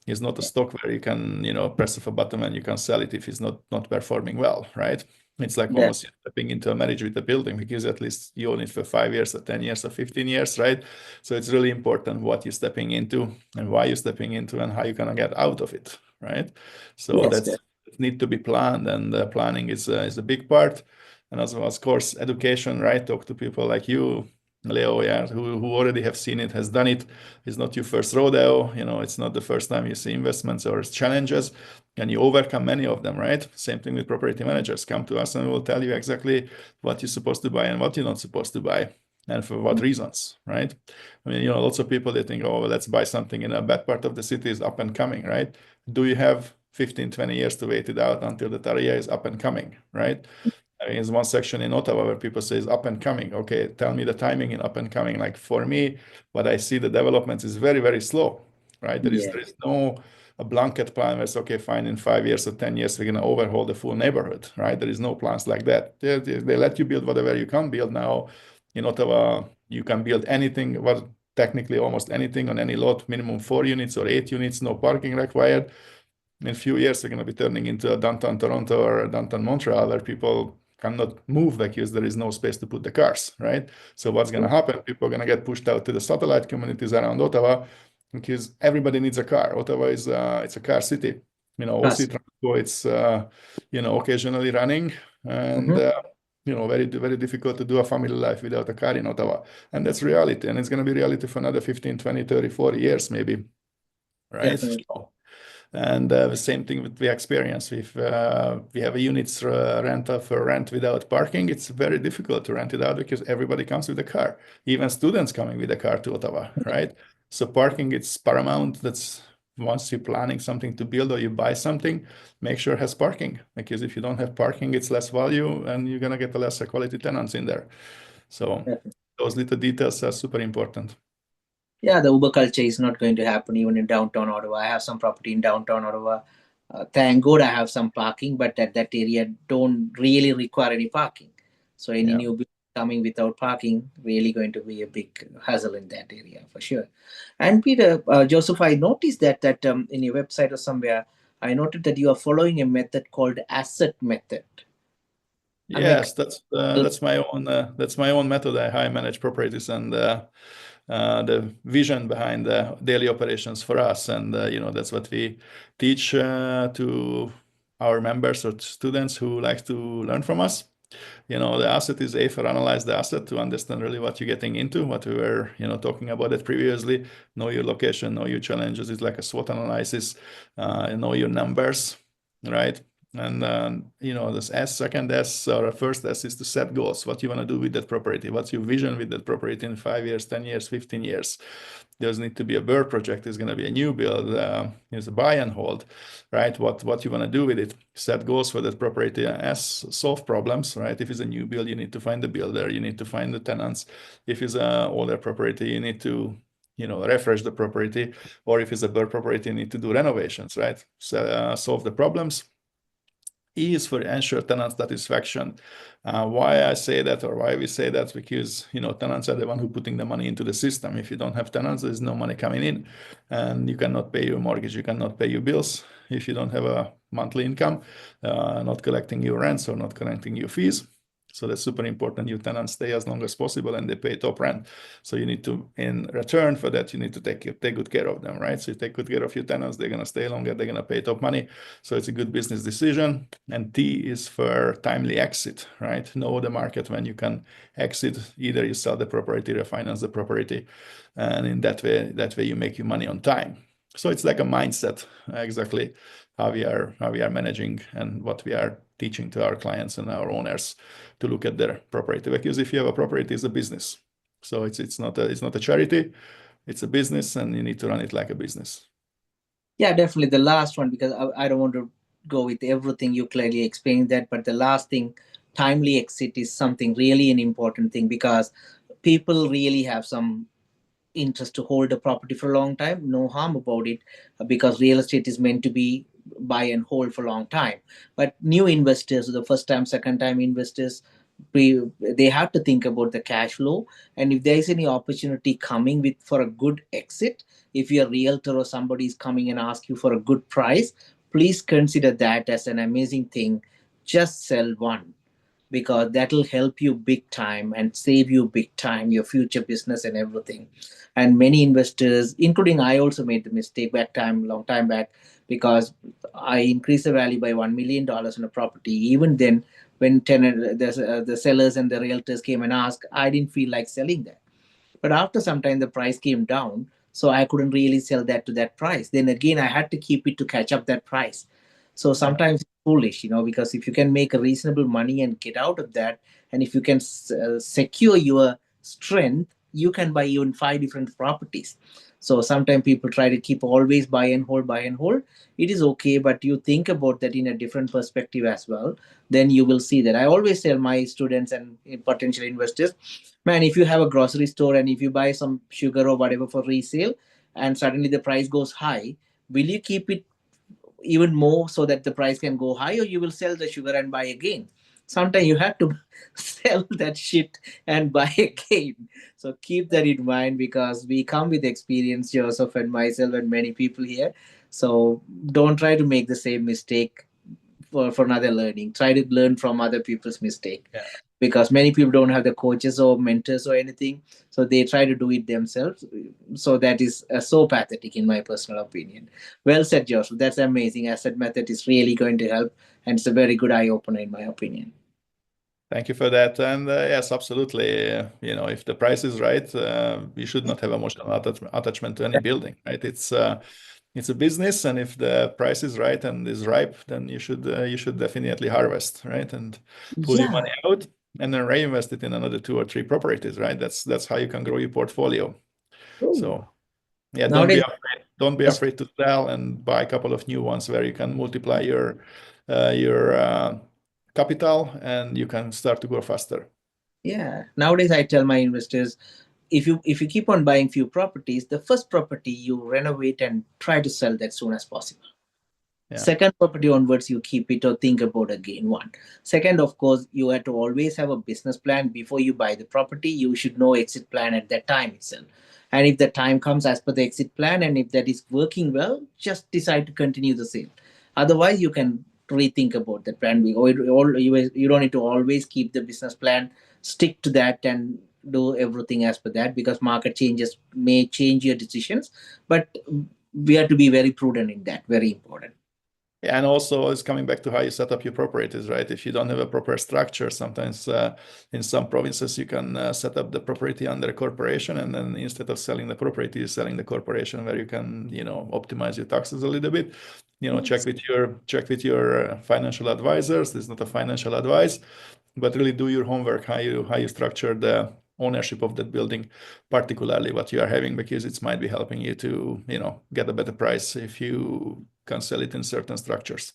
It's not a stock where you can, press of a button and you can sell it if it's not performing well, right? It's like That almost stepping into a marriage with a building, because at least you own it for 5 years or 10 years or 15 years, right? So it's really important what you're stepping into and why you're stepping into and how you're gonna get out of it, right? So yes, that's that it need to be planned, and planning is a big part. And as well, of course, education, right? Talk to people like you, Leo, yeah, who already have seen it, has done it. It's not your first rodeo, it's not the first time you see investments or challenges, and you overcome many of them, right? Same thing with property managers. Come to us and we'll tell you exactly what you're supposed to buy and what you're not supposed to buy, and for what reasons, right? I mean, lots of people, they think, oh, well, let's buy something in a bad part of the city is up and coming, right? Do you have 15, 20 years to wait it out until the area is up and coming, right? I mean, there's one section in Ottawa where people say it's up and coming. Okay, tell me the timing in up and coming. Like for me, what I see the developments is very, very slow, right? There is yeah, there is no a blanket plan where it's okay, fine, in 5 years or 10 years, we're gonna overhaul the full neighborhood, right? There is no plans like that. They let you build whatever you can build now. In Ottawa, you can build anything, well, technically almost anything on any lot, minimum 4 units or 8 units, no parking required. In a few years, they're going to be turning into a downtown Toronto or a downtown Montreal, where people cannot move because there is no space to put the cars, right? So what's going to happen? People are going to get pushed out to the satellite communities around Ottawa, because everybody needs a car. Ottawa is it's a car city. OC trust. Transport, it's occasionally running, and Mhm. very difficult to do a family life without a car in Ottawa. And that's reality. And it's going to be reality for another 15, 20, 30, 40 years, maybe. Right. Definitely. And the same thing with the experience. If we have a units rent without parking, it's very difficult to rent it out because everybody comes with a car, even students coming with a car to Ottawa, right? So parking, it's paramount. That's once you're planning something to build or you buy something, make sure it has parking, because if you don't have parking, it's less value and you're gonna get a lesser quality tenants in there. So Definitely. those little details are super important. Yeah, the Uber culture is not going to happen even in downtown Ottawa. I have some property in downtown Ottawa. Thank God I have some parking, but that area don't really require any parking. So any Yeah. new building coming without parking really going to be a big hassle in that area for sure. And Peter, Joseph, I noticed that in your website or somewhere, I noted that you are following a method called asset method. Am I Yes, that's my own method. How I manage properties and the vision behind the daily operations for us, and that's what we teach to our members or students who like to learn from us. The asset is A, for analyze the asset to understand really what you're getting into, what we were talking about it previously. Know your location, know your challenges. It's like a SWOT analysis. Know your numbers, right? And this second S or first S is to set goals. What you want to do with that property? What's your vision with that property in 5 years, 10 years, 15 years? There's need to be a bird project. There's going to be a new build. There's a buy and hold, right? What you want to do with it? Set goals for that property. S, solve problems, right? If it's a new build, you need to find the builder. You need to find the tenants. If it's an older property, you need to refresh the property. Or if it's a bird property, you need to do renovations, right? So solve the problems. E is for ensure tenant satisfaction. Why I say that, or why we say that, because tenants are the one who putting the money into the system. If you don't have tenants, there's no money coming in, and you cannot pay your mortgage, you cannot pay your bills if you don't have a monthly income, not collecting your rents or not collecting your fees. So that's super important. Your tenants stay as long as possible and they pay top rent. So you need to, in return for that, you need to take good care of them, right? So you take good care of your tenants, they're gonna stay longer, they're gonna pay top money. So it's a good business decision. And T is for timely exit, right? Know the market when you can exit. Either you sell the property, refinance the property, and in that way you make your money on time. So it's like a mindset, exactly how we are managing and what we are teaching to our clients and our owners to look at their property. Because if you have a property, it's a business. So it's not a charity, it's a business, and you need to run it like a business. Yeah, definitely the last one, because I don't want to go with everything you clearly explained that, but the last thing, timely exit is something really an important thing, because people really have some interest to hold a property for a long time. No harm about it, because real estate is meant to be buy and hold for a long time. But new investors, the first time, second time investors, they have to think about the cash flow, and if there is any opportunity coming with for a good exit, if you're a realtor or somebody is coming and ask you for a good price, please consider that as an amazing thing. Just sell one, because that'll help you big time and save you big time, your future business and everything. And many investors, including I, also made the mistake long time back, because I increased the value by $1 million in a property. Even then, when the sellers and the realtors came and asked, I didn't feel like selling that. But after some time, the price came down, so I couldn't really sell that to that price. Then again, I had to keep it to catch up that price. So Yeah. sometimes it's foolish, because if you can make a reasonable money and get out of that, and if you can secure your strength, you can buy even 5 different properties. So sometimes people try to keep always buy and hold, buy and hold. It is okay, but you think about that in a different perspective as well. Then you will see that. I always tell my students and potential investors, man, if you have a grocery store and if you buy some sugar or whatever for resale, and suddenly the price goes high, will you keep it even more so that the price can go high, or you will sell the sugar and buy again? Sometimes you have to sell that shit and buy again. So keep that in mind, because we come with experience, Joseph and myself and many people here. So don't try to make the same mistake for another learning. Try to learn from other people's mistake, Yeah. because many people don't have the coaches or mentors or anything, so they try to do it themselves. So that is so pathetic in my personal opinion. Well said, Joseph. That's amazing. Asset method is really going to help, and it's a very good eye opener in my opinion. Thank you for that. And yes, absolutely. If the price is right, you should not have emotional attachment to any building, right? It's a business, and if the price is right and is ripe, then you should definitely harvest, right? And pull your Yeah. money out and then reinvest it in another 2 or 3 properties, right? That's how you can grow your portfolio. Oh. So yeah, don't be Nowadays, afraid. Don't be afraid to sell and buy a couple of new ones where you can multiply your capital and you can start to grow faster. yeah. Nowadays, I tell my investors, if you keep on buying few properties, the first property you renovate and try to sell that soon as possible. Yeah. Second property onwards, you keep it or think about again. One. Second, of course, you have to always have a business plan before you buy the property. You should know exit plan at that time itself. And if the time comes as per the exit plan, and if that is working well, just decide to continue the sale. Otherwise, you can rethink about that plan. You don't need to always keep the business plan, stick to that, and do everything as per that, because market changes may change your decisions. But we have to be very prudent in that. Very important. Yeah, and also it's coming back to how you set up your properties, right? If you don't have a proper structure, sometimes in some provinces you can set up the property under a corporation, and then instead of selling the property, you're selling the corporation, where you can, optimize your taxes a little bit. Yes. Check with your financial advisors. It's not a financial advice, but really do your homework, how you structure the ownership of that building, particularly what you are having, because it might be helping you to, get a better price if you can sell it in certain structures.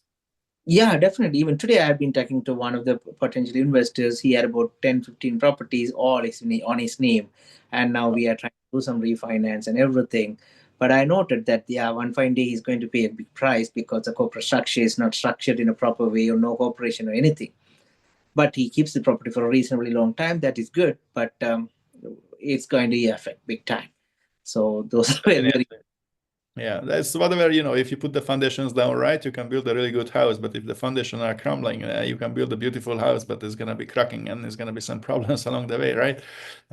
Yeah, definitely. Even today, I've been talking to one of the potential investors. He had about 10, 15 properties all on his name. And now we are trying to do some refinance and everything. But I noted that, yeah, one fine day he's going to pay a big price because the corporate structure is not structured in a proper way, or no cooperation or anything. But he keeps the property for a reasonably long time. That is good. But it's going to affect big time. So those are very, very. Definitely. Yeah, that's whatever, if you put the foundations down right, you can build a really good house. But if the foundations are crumbling, you can build a beautiful house, but there's going to be cracking and there's going to be some problems along the way, right?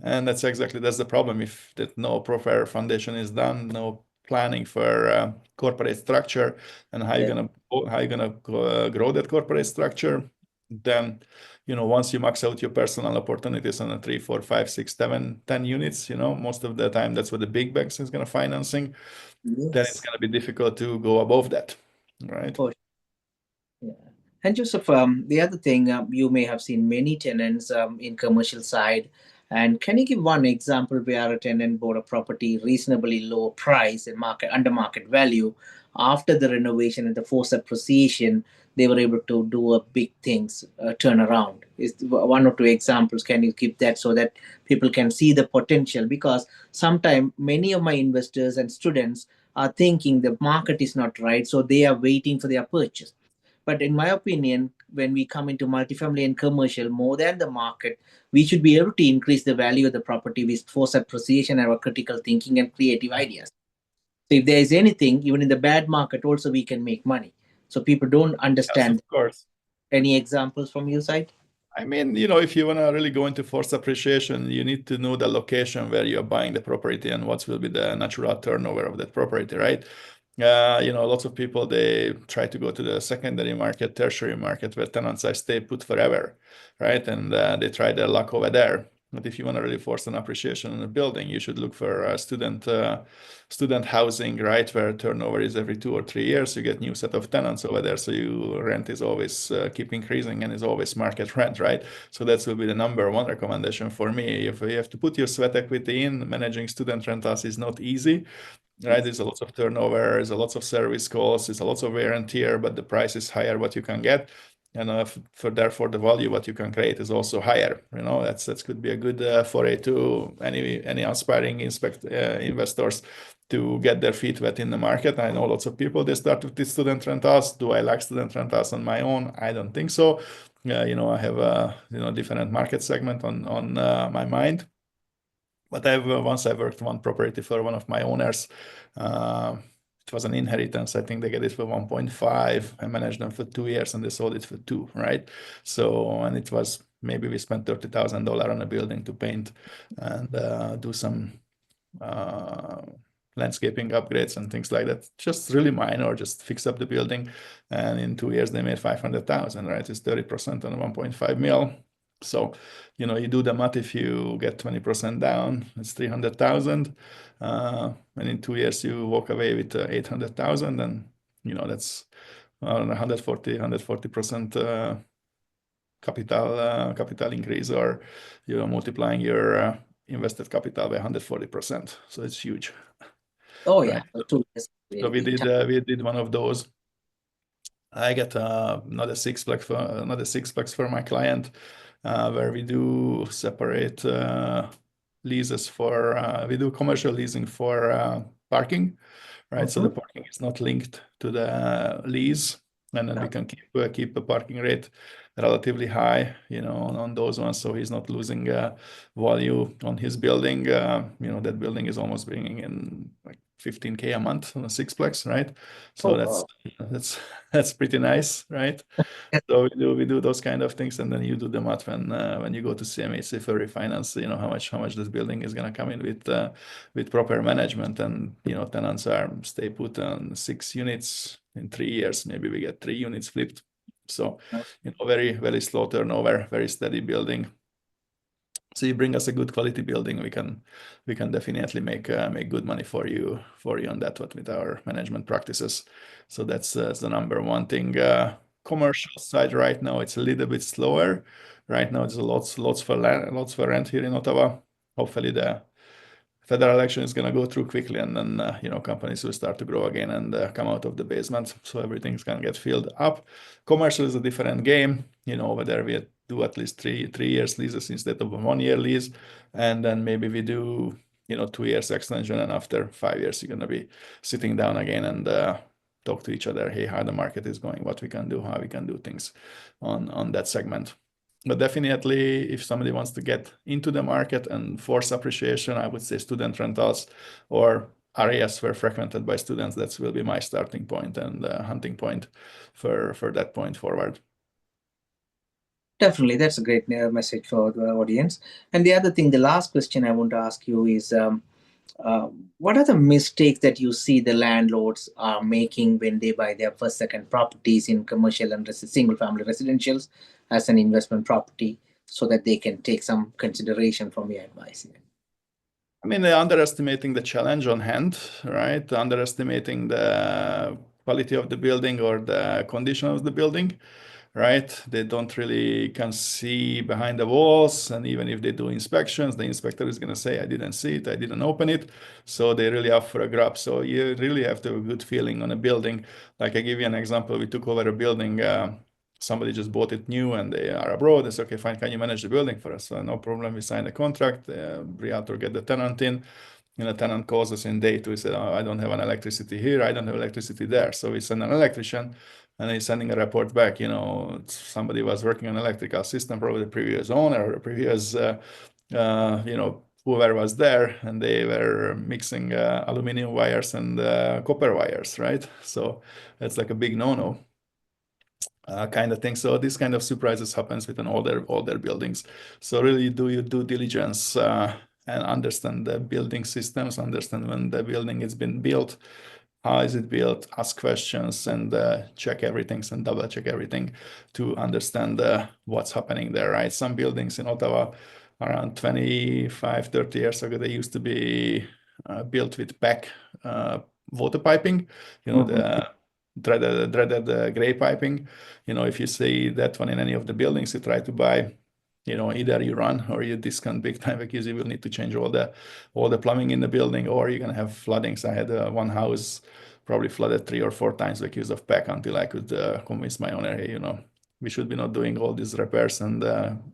And that's the problem. If that no proper foundation is done, no planning for corporate structure, and Yeah. how you gonna grow that corporate structure, then once you max out your personal opportunities on a 3, 4, 5, 6, 7, 10 units, most of the time that's what the big banks is going to financing, then it's Yes. going to be difficult to go above that, right? For Yeah. And Joseph, the other thing, you may have seen many tenants in commercial side. And can you give one example where a tenant bought a property reasonably low price and market under market value? After the renovation and the forced appreciation, they were able to do a big things turnaround. Is one or two examples? Can you give that so that people can see the potential? Because sometimes many of my investors and students are thinking the market is not right, so they are waiting for their purchase. But in my opinion, when we come into multifamily and commercial, more than the market, we should be able to increase the value of the property with force appreciation, our critical thinking, and creative ideas. So if there is anything, even in the bad market, also we can make money. So people don't Yes, of understand. course. Any examples from your side? I mean, if you want to really go into forced appreciation, you need to know the location where you're buying the property and what will be the natural turnover of that property, right? Lots of people, they try to go to the secondary market, tertiary market, where tenants are stay put forever, right? And they try their luck over there. But if you want to really force an appreciation in a building, you should look for student housing, right, where turnover is every 2 or 3 years. You get new set of tenants over there, so you rent is always keep increasing and is always market rent, right? So that will be the number one recommendation for me. If you have to put your sweat equity in, managing student rentals is not easy, right? There's a lot of turnover, there's a lot of service costs, there's a lot of wear and tear, but the price is higher what you can get, and therefore the value what you can create is also higher. That could be a good foray to any aspiring investors to get their feet wet in the market. I know lots of people, they start with the student rentals. Do I like student rentals on my own? I don't think so. I have a different market segment on my mind. But once I worked one property for one of my owners. Uh, it was an inheritance. I think they get it for 1.5. I managed them for 2 years and they sold it for two, right? So, and it was maybe we spent $30,000 on a building to paint and do some uh, landscaping upgrades and things like that. Just really minor, just fix up the building. And in 2 years, they made 500,000, right? It's 30% on 1.5 mil. So, you do the math. If you get 20% down, it's 300,000. And in 2 years, you walk away with 800,000. And, that's 140% capital increase, or multiplying your invested capital by 140%. So it's huge, Oh right? yeah, 2 years So really we big did time. we did one of those. I get another sixplex for my client, where we do separate leases for we do commercial leasing for parking, right? So the Mhm. parking is not linked to the lease, and then we can keep the parking rate relatively high, on those ones, so he's not losing value on his building. That building is almost bringing in like 15K a month on a sixplex, right? So Oh that's wow. that's that's pretty nice, right? Yes, So we do those kind of things, and then you do the math when you go to CMHC for refinance. How much this building is gonna come in with proper management, and tenants are stay put on 6 units. In 3 years, maybe we get 3 units flipped. So very very slow turnover, very steady building. So you bring us a good quality building, we can definitely make good money for you on that, what with our management practices. So that's the number one thing. Commercial side right now, it's a little bit slower. Right now, there's lots for rent here in Ottawa. Hopefully, the federal election is going to go through quickly, and then companies will start to grow again and come out of the basement, so everything's going to get filled up. Commercial is a different game, whether we do at least three years leases instead of a 1 year lease, and then maybe we do 2 years extension, and after 5 years you're going to be sitting down again and talk to each other, hey, how the market is going, what we can do, how we can do things on that segment. But definitely, if somebody wants to get into the market and force appreciation, I would say student rentals or areas were frequented by students. That will be my starting point and hunting point for that point forward. definitely. That's a great message for the audience. And the other thing, the last question I want to ask you is, uh, what are the mistakes that you see the landlords are making when they buy their first, second properties in commercial and single family residentials as an investment property, so that they can take some consideration from your advice here? I mean, they're underestimating the challenge on hand, right? Underestimating the quality of the building or the condition of the building, right? They don't really can see behind the walls, and even if they do inspections, the inspector is going to say, I didn't see it, I didn't open it. So they really up for a grab. So you really have to have a good feeling on a building. Like, I give you an example. We took over a building. Somebody just bought it new and they are abroad. They said, okay, fine, can you manage the building for us? So no problem. We signed a contract. Realtor get the tenant in. The tenant calls us in day two. He said, oh, I don't have an electricity here. I don't have electricity there. So we send an electrician, and he's sending a report back. Somebody was working on electrical system, probably the previous owner or the previous, whoever was there, and they were mixing aluminum wires and copper wires, right? So that's like a big no-no. Kind of thing. So this kind of surprises happens with an older buildings. So really do your due diligence and understand the building systems, understand when the building has been built, how is it built, ask questions, and check everything and double check everything to understand what's happening there, right? Some buildings in Ottawa around 25, 30 years ago, they used to be built with PEC water piping, Mhm. the dreaded gray piping. If you see that one in any of the buildings you try to buy, either you run or you discount big time, because you will need to change all the plumbing in the building, or you're gonna have floodings. I had one house probably flooded 3 or 4 times because of PEC, until I could convince my owner, hey, we should be not doing all these repairs and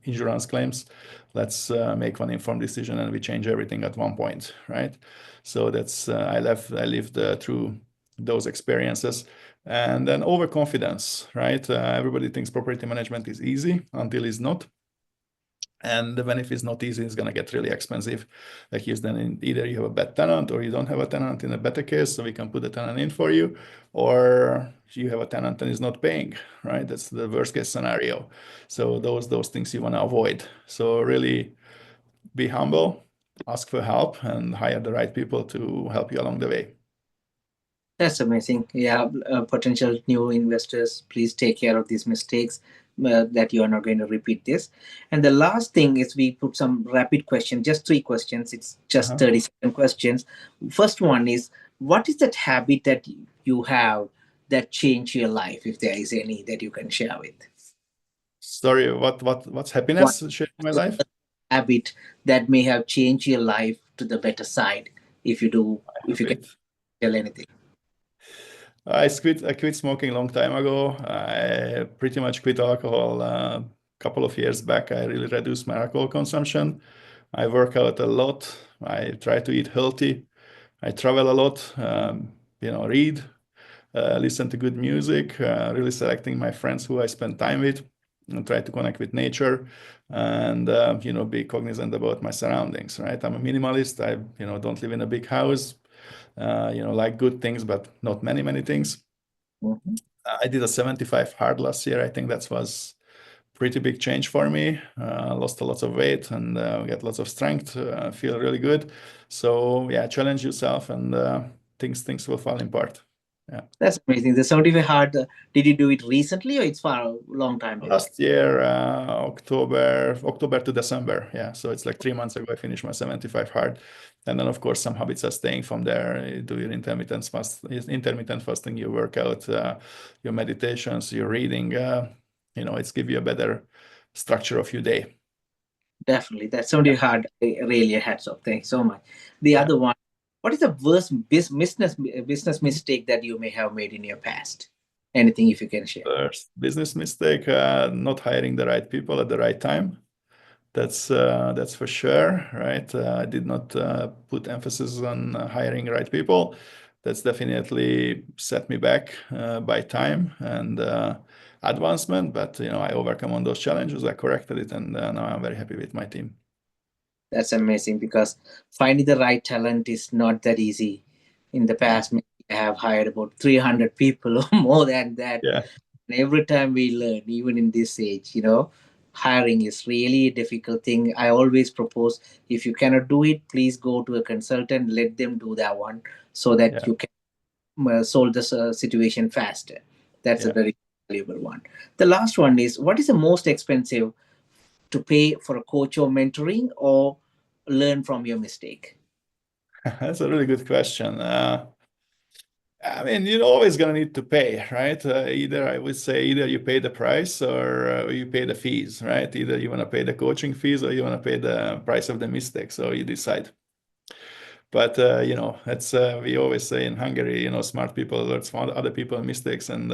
insurance claims. Let's make one informed decision, and we change everything at one point, right? So that's I lived through those experiences. And then overconfidence, right? Everybody thinks property management is easy until it's not. And when if it's not easy, it's going to get really expensive. Like, then either you have a bad tenant or you don't have a tenant. In a better case, so we can put the tenant in for you, or you have a tenant and is not paying, right? That's the worst case scenario. So those things you want to avoid. So really be humble, ask for help, and hire the right people to help you along the way. That's amazing. Yeah, potential new investors, please take care of these mistakes. that you are not going to repeat this. And the last thing is we put some rapid questions, just three questions. It's just Uh-huh. 30-second questions. First one is, what is that habit that you have that changed your life, if there is any that you can share with? Sorry, what's One happiness shaping my life? habit that may have changed your life to the better side, if you do, if you can Habit. tell anything. I quit smoking a long time ago. I pretty much quit alcohol a couple of years back. I really reduced my alcohol consumption. I work out a lot. I try to eat healthy. I travel a lot, read, listen to good music, really selecting my friends who I spend time with, and try to connect with nature, and be cognizant about my surroundings. Right, I'm a minimalist. I don't live in a big house. Like good things, but not many things. Mhm. I did a 75 hard last year. I think that was pretty big change for me. Lost a lot of weight and get lots of strength. Feel really good. So yeah, challenge yourself and things will fall in part. Yeah. That's amazing. The 75 hard, did you do it recently or it's for a long time back? Last year, October to December. Yeah. So it's like 3 months ago, I finished my 75 hard. And then, of course, some habits are staying from there. You do your intermittent fasting, your workout, your meditations, your reading. It's give you a better structure of your day. Definitely. That's 75 Yeah. hard. Really a hats off. Thanks so much. The Yeah. other one, what is the worst business mistake that you may have made in your past? Anything if you can share? First business mistake, not hiring the right people at the right time. That's for sure, right? I did not put emphasis on hiring right people. That's definitely set me back by time and advancement. But I overcome on those challenges. I corrected it, and now I'm very happy with my team. That's amazing because finding the right talent is not that easy. In the Yeah, past, maybe I have hired about 300 people or more than that. yeah, And every time we learn, even in this age, hiring is really a difficult thing. I always propose, if you cannot do it, please go to a consultant, let them do that one so that yeah, you can solve this situation faster. That's a yeah. very valuable one. The last one is, what is the most expensive to pay for a coach or mentoring or learn from your mistake? That's a really good question. I mean, you're always gonna need to pay, right? I would say, either you pay the price or you pay the fees, right? Either you want to pay the coaching fees or you want to pay the price of the mistake. So you decide. But that's we always say in Hungary, smart people learn from other people's mistakes, and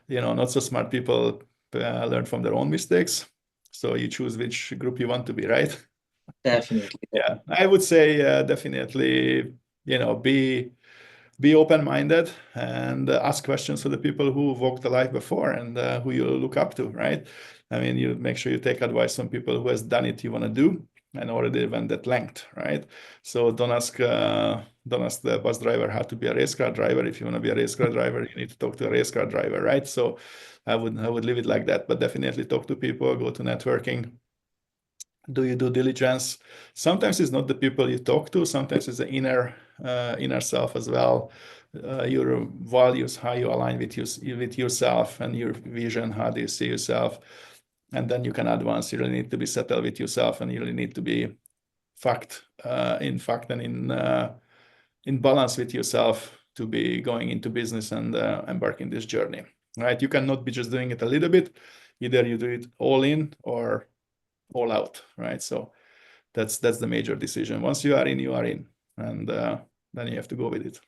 not so smart people learn from their own mistakes. So you choose which group you want to be, right? Definitely. Yeah, I would say definitely, be open-minded and ask questions to the people who walked the life before and who you look up to, right? I mean, you make sure you take advice from people who has done it you want to do and already went that length, right? So don't ask the bus driver how to be a race car driver. If you want to be a race car driver, you need to talk to a race car driver, right? So I would leave it like that, but definitely talk to people, go to networking, do your due diligence. Sometimes it's not the people you talk to, sometimes it's the inner self as well. Your values, how you align with yourself and your vision, how do you see yourself, and then you can advance. You really need to be settled with yourself, and you really need to be in fact and in balance with yourself to be going into business and embarking this journey, right? You cannot be just doing it a little bit. Either you do it all in or all out, right? So that's the major decision. Once you are in, you are in, and then you have to go with it.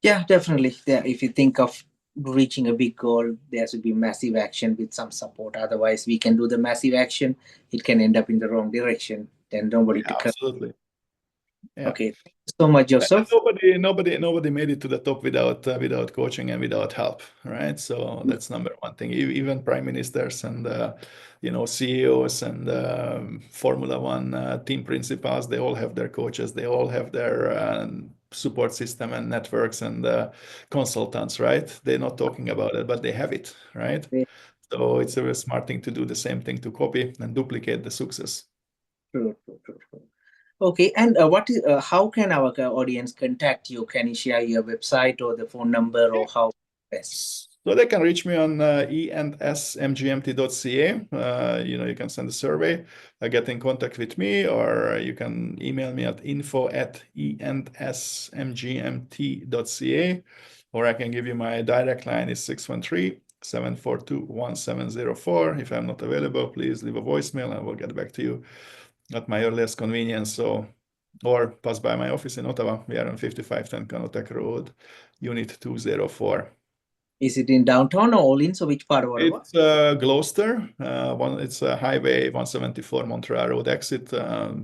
Yeah, definitely. Yeah, if you think of reaching a big goal, there should be massive action with some support. Otherwise, we can do the massive action. It can end up in the wrong direction. Then nobody to Yeah, come. absolutely. Yeah. Okay. Thank you so much, And Joseph. nobody made it to the top without coaching and without help, right? So that's number one thing. Even prime ministers and CEOs and Formula One team principals, they all have their coaches. They all have their support system and networks and consultants, right? They're not talking about it, but they have it, right? Very So it's a very smart thing to do the same thing, to copy and duplicate the success. true, true, true, true. Okay, and how can our audience contact you? Can you share your website or the phone number or how best? So they can reach me on e&smgmt.ca. You can send a survey, get in contact with me, or you can email me at info@e&smgmt.ca, or I can give you my direct line is 613-742-1704. If I'm not available, please leave a voicemail and we'll get back to you at my earliest convenience. So, or pass by my office in Ottawa. We are on 5510 Canotech Road, Unit 204. Is it in downtown or all in? So which part of Ottawa? It's Gloucester. It's Highway 174 Montreal Road exit.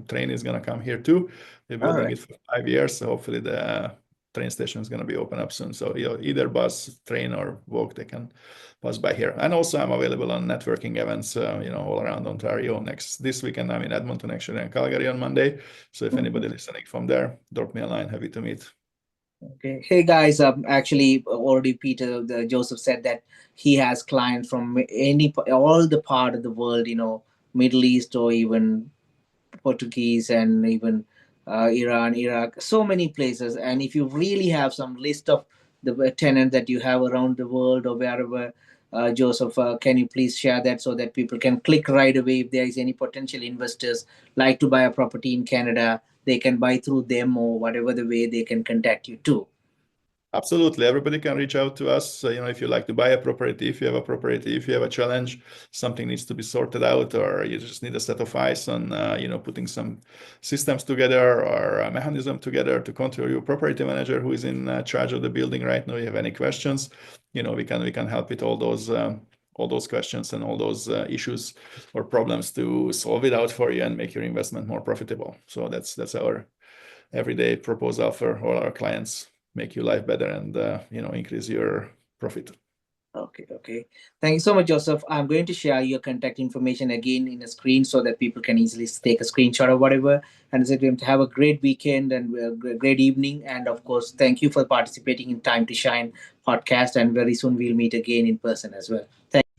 Train is going to come here too. We're All building right. it for 5 years. So hopefully the train station is going to be open up soon. So either bus, train, or walk, they can pass by here. And also I'm available on networking events, all around Ontario. This weekend I'm in Edmonton, actually, and Calgary on Monday. So if Mhm. anybody listening from there, drop me a line. Happy to meet. Okay. Hey guys, actually already Peter, Joseph said that he has clients from all the part of the world, Middle East or even Portuguese and even Iran, Iraq, so many places. And if you really have some list of the tenants that you have around the world or wherever, Joseph, can you please share that so that people can click right away if there is any potential investors like to buy a property in Canada, they can buy through them or whatever the way they can contact you too. Absolutely. Everybody can reach out to us. If you like to buy a property, if you have a property, if you have a challenge, something needs to be sorted out, or you just need a set of eyes on, putting some systems together or a mechanism together to control your property manager who is in charge of the building right now. You have any questions, we can help with all those questions and all those issues or problems to solve it out for you and make your investment more profitable. So that's our everyday proposal for all our clients, make your life better and increase your profit. Okay, okay. Thank you so much, Joseph. I'm going to share your contact information again in a screen so that people can easily take a screenshot or whatever. And say to him to have a great weekend and a great evening. And of course, thank you for participating in Time to Shine podcast. And very soon we'll meet again in person as well. Thank you.